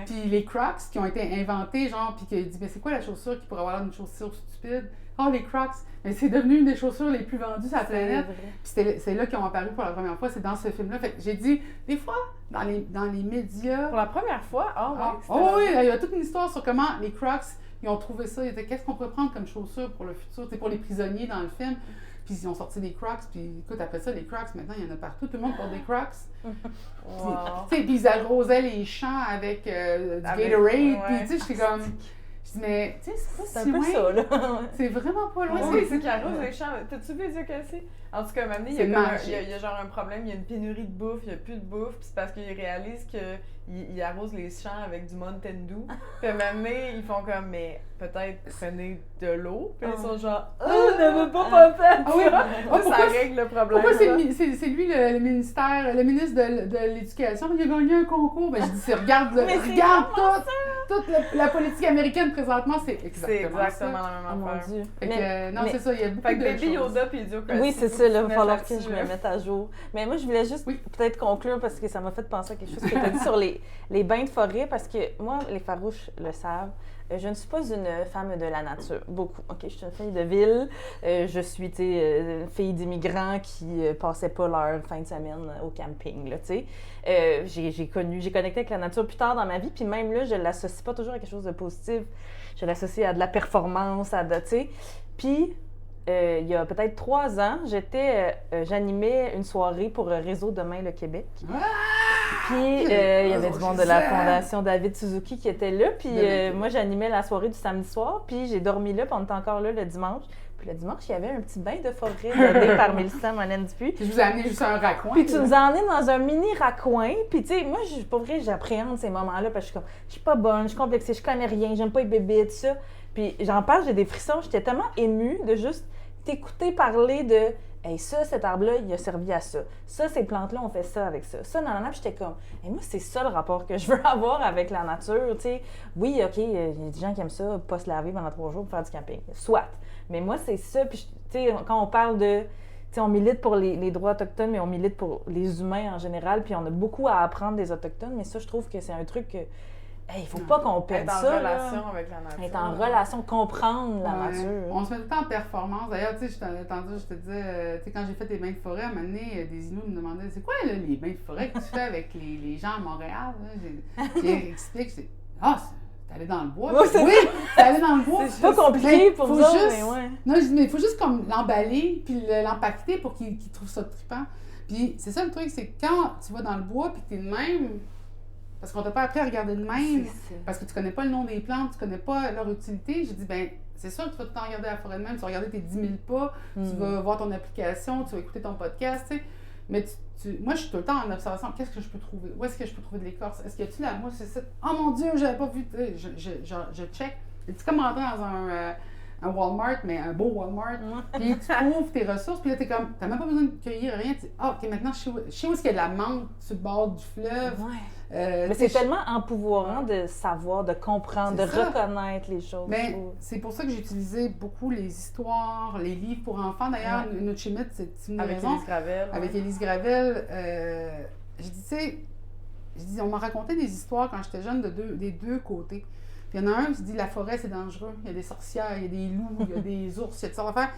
Puis les Crocs qui ont été inventés, genre, puis qu'il dit, mais c'est quoi la chaussure qui pourrait avoir l'air d'une chaussure stupide? Oh, les Crocs! Mais c'est devenu une des chaussures les plus vendues sur la planète. Puis c'est là qu'ils ont apparu pour la première fois, c'est dans ce film-là. Fait que j'ai dit, des fois, dans les médias... Pour la première fois? Oui, il y a toute une histoire sur comment les Crocs, ils ont trouvé ça. Ils étaient, qu'est-ce qu'on pourrait prendre comme chaussure pour le futur? C'est pour les prisonniers dans le film. Puis ils ont sorti des Crocs. Puis écoute, après ça, les Crocs, maintenant, il y en a partout. Tout le monde porte des Crocs. Puis ils arrosaient les champs avec du Gatorade. Puis tu sais, j'étais comme... Je dis, mais tu sais, c'est pas si loin. C'est un peu ça, là. C'est vraiment pas loin. Oui, c'est qui arrose les champs. T'as-tu vu Idiocratie? En tout cas, maintenant, il y a genre un problème, il y a une pénurie de bouffe, il n'y a plus de bouffe, puis c'est parce qu'ils réalisent qu'ils arrosent les champs avec du Mountain Dew. Puis maintenant, ils font comme, mais peut-être prenez de l'eau. Puis ils sont genre, oh, ne veut pas penser à ça. Ça règle le problème. Pourquoi c'est lui le ministre de l'Éducation? Il a gagné un concours. Ben, je dis, regarde tout! toute la politique américaine présentement, c'est C'est exactement, exactement ça. la Oh même mon affaire. Dieu. Fait que, non, c'est ça, il y a beaucoup Fait que de Baby choses. Yoda puis Idiocratie. Oui, c'est faut ça, que là, tu il va te falloir mettes que je là-dessus, me là. mette à jour. Mais moi, je voulais juste Oui. peut-être conclure parce que ça m'a fait penser à quelque chose que tu as dit sur les bains de forêt, parce que moi, les farouches le savent. Je ne suis pas une femme de la nature, beaucoup. OK, je suis une fille de ville. Je suis, tu sais, une fille d'immigrants qui passaient pas leur fin de semaine au camping, là, tu sais. J'ai connecté avec la nature plus tard dans ma vie, puis même là, je l'associe pas toujours à quelque chose de positif. Je l'associe à de la performance, à de, tu sais. Puis, il y a peut-être 3 ans, j'animais une soirée pour Réseau Demain le Québec. Puis, il y avait du monde de la Fondation David Suzuki qui était là. Puis, moi, j'animais la soirée du samedi soir. Puis, j'ai dormi là, puis on était encore là le dimanche. Puis, le dimanche, il y avait un petit bain de forêt donné par Mélissa Molène Dupuis. Puis je vous ai amené juste un raccoin. Puis, tu nous as emmenés dans un mini raccoin. Puis, tu sais, moi, pour vrai, j'appréhende ces moments-là parce que je suis pas bonne, je suis complexée, je connais rien, j'aime pas les bébés, tout ça. Puis, j'en parle, j'ai des frissons. J'étais tellement émue de juste t'écouter parler de hey, ça, cet arbre-là, il a servi à ça. Ça, ces plantes-là, on fait ça avec ça. Ça, non, puis j'étais comme, hey, moi, c'est ça le rapport que je veux avoir avec la nature, tu sais. Oui, OK, il y a des gens qui aiment ça, pas se laver pendant 3 jours pour faire du camping. Soit. Mais moi, c'est ça. Puis, tu sais, quand on parle de, tu sais, on milite pour les droits autochtones, mais on milite pour les humains en général, puis on a beaucoup à apprendre des autochtones, mais ça, je trouve que c'est un truc que, hey, il faut pas qu'on perde Être en ça. relation là. avec la nature. Être en relation, comprendre la Ouais. nature. On se met tout le temps en performance. D'ailleurs, tu sais, je te disais, tu sais, quand j'ai fait des bains de forêt, à un moment donné, des Inuits me demandaient c'est quoi là, les bains de forêt que tu fais avec les gens à Montréal? J'explique, t'es allé dans le bois. Ouais, c'est Oui, t'es allé dans le bois. C'est pas compliqué Mais pour faut ça, juste- mais ouais. Non, je dis, mais il faut juste comme l'emballer puis l'empaqueter pour qu'ils trouvent ça trippant. Puis c'est ça le truc, c'est que quand tu vas dans le bois puis que t'es de même, parce qu'on t'a pas appris à regarder de même, C'est ça. parce que tu connais pas le nom des plantes, tu connais pas leur utilité, j'ai dit, ben c'est sûr que tu vas tout le temps regarder la forêt de même, tu vas regarder tes 10 000 pas, tu vas voir ton application, tu vas écouter ton podcast, tu sais. Mais moi, je suis tout le temps en observation. Qu'est-ce que je peux trouver? Où est-ce que je peux trouver de l'écorce? Est-ce que tu la moi, c'est ça? Oh mon Dieu, j'avais pas vu. Je check. C'est comme rentrer dans un Walmart, mais un beau Walmart. Puis tu trouves tes ressources, puis là, t'as même pas besoin de cueillir rien. Tu dis, OK, maintenant, je sais où est-ce qu'il y a de la menthe sur le bord du fleuve. Ouais. Mais Mais c'est tellement empouvoirant de savoir, de comprendre, de C'est ça. reconnaître les choses. je Mais trouve. c'est pour ça que j'ai utilisé beaucoup les histoires, les livres pour enfants. D'ailleurs, Notre Chimite, c'est une Avec raison. Élise Gravel. Avec Élise Gravel, j'ai dit, tu sais, on m'a raconté des histoires quand j'étais jeune des deux côtés. Puis il y en a un qui se dit, la forêt, c'est dangereux. Il y a des sorcières, il y a des loups, il y a des ours, il y a toutes sortes d'affaires.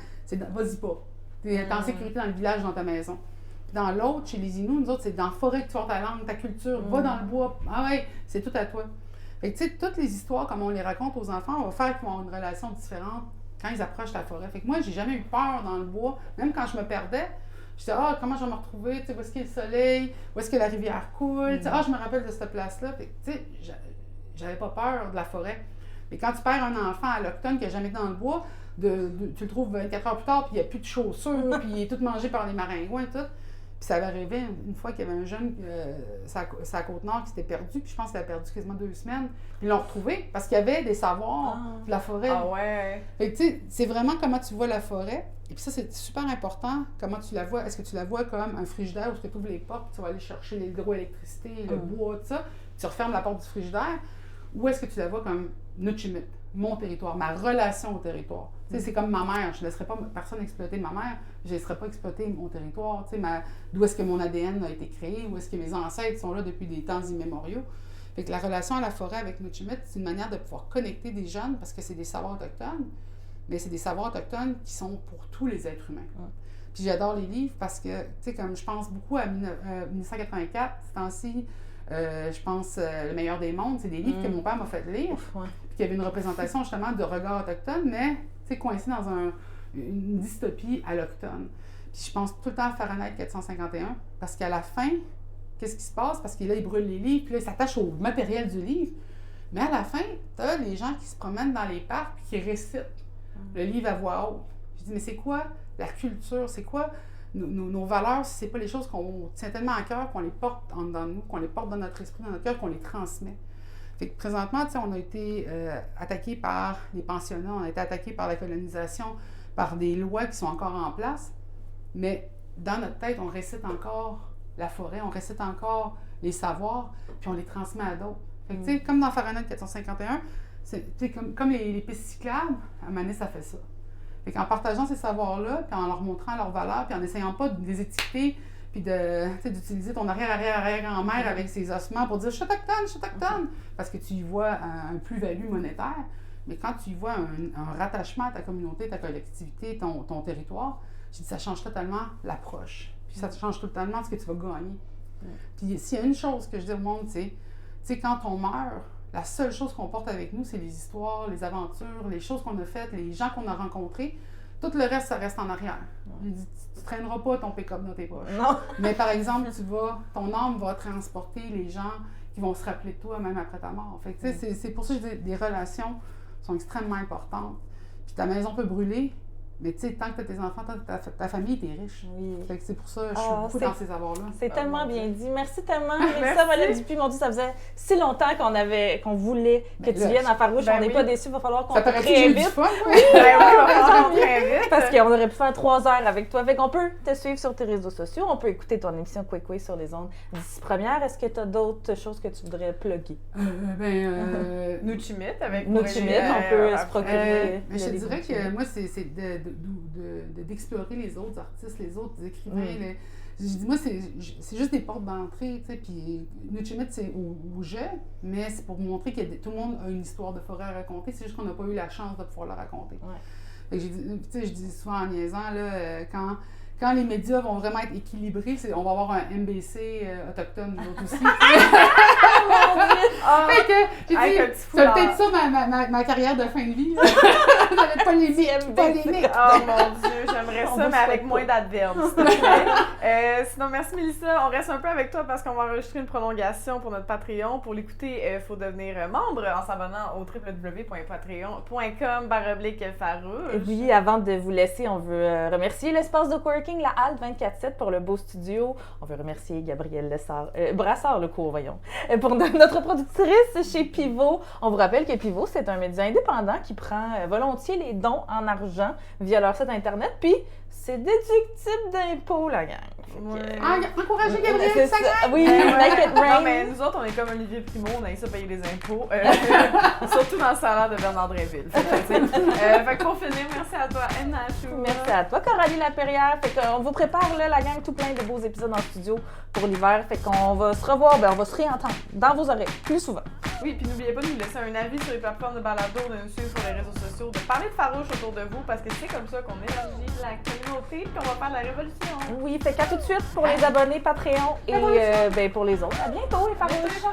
Vas-y pas. T'es en sécurité dans le village, dans ta maison. Puis dans l'autre, chez les Inuits, nous autres, c'est dans la forêt que tu vas ta langue, ta culture. Va dans le bois. Ah ouais, c'est tout à toi. Fait que tu sais, toutes les histoires, comme on les raconte aux enfants, on va faire qu'ils vont avoir une relation différente quand ils approchent la forêt. Fait que moi, j'ai jamais eu peur dans le bois. Même quand je me perdais, je disais, comment je vais me retrouver, tu sais, où est-ce qu'il y a le soleil, où est-ce que la rivière coule, tu sais, je me rappelle de cette place-là. Fait que, tu sais, j'avais pas peur de la forêt. Mais quand tu perds un enfant alloctone qui n'a jamais été dans le bois, tu le trouves 24 heures plus tard, puis il n'y a plus de chaussures, puis il est tout mangé par les maringouins et tout. Puis ça avait arrivé une fois qu'il y avait un jeune, sa Côte-Nord, qui s'était perdu, puis je pense qu'il avait perdu quasiment 2 semaines. Puis ils l'ont retrouvé parce qu'il y avait des savoirs de la forêt. Ah ouais. Fait que, tu sais, c'est vraiment comment tu vois la forêt. Et puis ça, c'est super important, comment tu la vois. Est-ce que tu la vois comme un frigidaire où tu ouvres les portes, puis tu vas aller chercher l'hydroélectricité, le bois, tout ça, puis tu refermes la porte du frigidaire, ou est-ce que tu la vois comme Nutchimit, mon territoire, ma relation au territoire. Tu sais, c'est comme ma mère, je ne laisserai pas personne exploiter ma mère, je ne laisserai pas exploiter mon territoire, tu sais, d'où est-ce que mon ADN a été créé, où est-ce que mes ancêtres sont là depuis des temps immémoriaux. Fait que la relation à la forêt avec Nutchimit, c'est une manière de pouvoir connecter des jeunes, parce que c'est des savoirs autochtones, mais c'est des savoirs autochtones qui sont pour tous les êtres humains. Puis j'adore les livres parce que, tu sais, comme je pense beaucoup à 1984, ce temps-ci, je pense Le meilleur des mondes, c'est des livres que mon père m'a fait lire, puis qu'il y avait une représentation justement de regard autochtone, mais, tu sais, coincé dans une dystopie alloctone. Puis je pense tout le temps à Fahrenheit 451, parce qu'à la fin, qu'est-ce qui se passe? Parce que là, il brûle les livres, puis là, il s'attache au matériel du livre. Mais à la fin, tu as les gens qui se promènent dans les parcs puis qui récitent le livre à voix haute. Je dis, mais c'est quoi la culture? C'est quoi nos valeurs si c'est pas les choses qu'on tient tellement à cœur, qu'on les porte en dedans de nous, qu'on les porte dans notre esprit, dans notre cœur, qu'on les transmet? Fait que présentement, tu sais, on a été attaqué par les pensionnats, on a été attaqué par la colonisation, par des lois qui sont encore en place, mais dans notre tête, on récite encore la forêt, on récite encore les savoirs, puis on les transmet à d'autres. Fait que, tu sais, comme dans Fahrenheit 451, comme les pistes cyclables, à Manis, ça fait ça. Fait qu'en partageant ces savoirs-là, puis en leur montrant leurs valeurs, puis en essayant pas de les étiqueter, puis d'utiliser ton arrière-arrière-arrière-grand-mère avec ses ossements pour dire « je suis autochtone », parce que tu y vois un plus-value monétaire. Mais quand tu y vois un rattachement à ta communauté, ta collectivité, ton territoire, je dis ça change totalement l'approche. Puis ça change totalement ce que tu vas gagner. Puis s'il y a une chose que je dis au monde, c'est quand on meurt, la seule chose qu'on porte avec nous, c'est les histoires, les aventures, les choses qu'on a faites, les gens qu'on a rencontrés. Tout le reste, ça reste en arrière. Tu ne traîneras pas ton pick-up dans tes poches. Non. Mais par exemple, ton âme va transporter les gens qui vont se rappeler de toi même après ta mort. Fait que, c'est pour ça que je dis des relations sont extrêmement importantes. Puis ta maison peut brûler, mais tu sais, tant que tu as tes enfants, ta famille, tu es riche. Oui. Fait que c'est pour ça que je suis beaucoup dans ces avoirs-là. C'est tellement bien dit. Merci tellement, Mélissa Mollet Dupuis. Mon Dieu, ça faisait si longtemps qu'on voulait que tu viennes à Farouche. On n'est pas déçus, il va falloir qu'on te réinvite. Oui, on va falloir qu'on te réinvite. Parce qu'on aurait pu faire 3 heures avec toi. Fait qu'on peut te suivre sur tes réseaux sociaux. On peut écouter ton émission Kwekwe sur les ondes d'ici première. Est-ce que tu as d'autres choses que tu voudrais plugger? Nuchimit avec Nuchimit, on peut se procurer. Je te dirais que moi, c'est d'explorer les autres artistes, les autres écrivains. Je dis, moi, c'est juste des portes d'entrée, tu sais, puis Nuchimit, c'est au jeu, mais c'est pour montrer que tout le monde a une histoire de forêt à raconter, c'est juste qu'on n'a pas eu la chance de pouvoir la raconter. Fait que je dis souvent en niaisant, là, quand les médias vont vraiment être équilibrés, on va avoir un MBC autochtone, nous autres aussi. Fait que, j'ai dit, c'est peut-être ça ma carrière de fin de vie. Polémique. Oh mon Dieu, j'aimerais ça, mais avec moins d'adverbes, s'il te plaît. Sinon, merci Mélissa. On reste un peu avec toi parce qu'on va enregistrer une prolongation pour notre Patreon. Pour l'écouter, il faut devenir membre en s'abonnant au www.patreon.com/Farouche. Et puis, avant de vous laisser, on veut remercier l'espace de coworking, la Halte 24/7 pour le beau studio. On veut remercier Gabrielle Brassard, voyons, pour notre productrice chez Pivot. On vous rappelle que Pivot, c'est un média indépendant qui prend volontiers les dons en argent via leur site Internet, puis c'est déductible d'impôts, la gang. Encouragez Gabrielle, ça gagne! Oui, make it rain. Non, mais nous autres, on est comme Olivier Primo, on a ça payer les impôts. Surtout dans le salaire de Bernard Dréville. Fait que pour finir, merci à toi, Anna Chou. Merci à toi, Coralie Lapierre. Fait qu'on vous prépare, là, la gang, tout plein de beaux épisodes en studio pour l'hiver. Fait qu'on va se revoir, on va se réentendre dans vos oreilles plus souvent. Oui, puis n'oubliez pas de nous laisser un avis sur les plateformes de balado, de nous suivre sur les réseaux sociaux, de parler de Farouche autour de vous, parce que c'est comme ça qu'on élargit la communauté et qu'on va faire de la révolution. Oui, fait qu'à tout de suite pour les abonnés Patreon et pour les autres. À bientôt, les Farouches!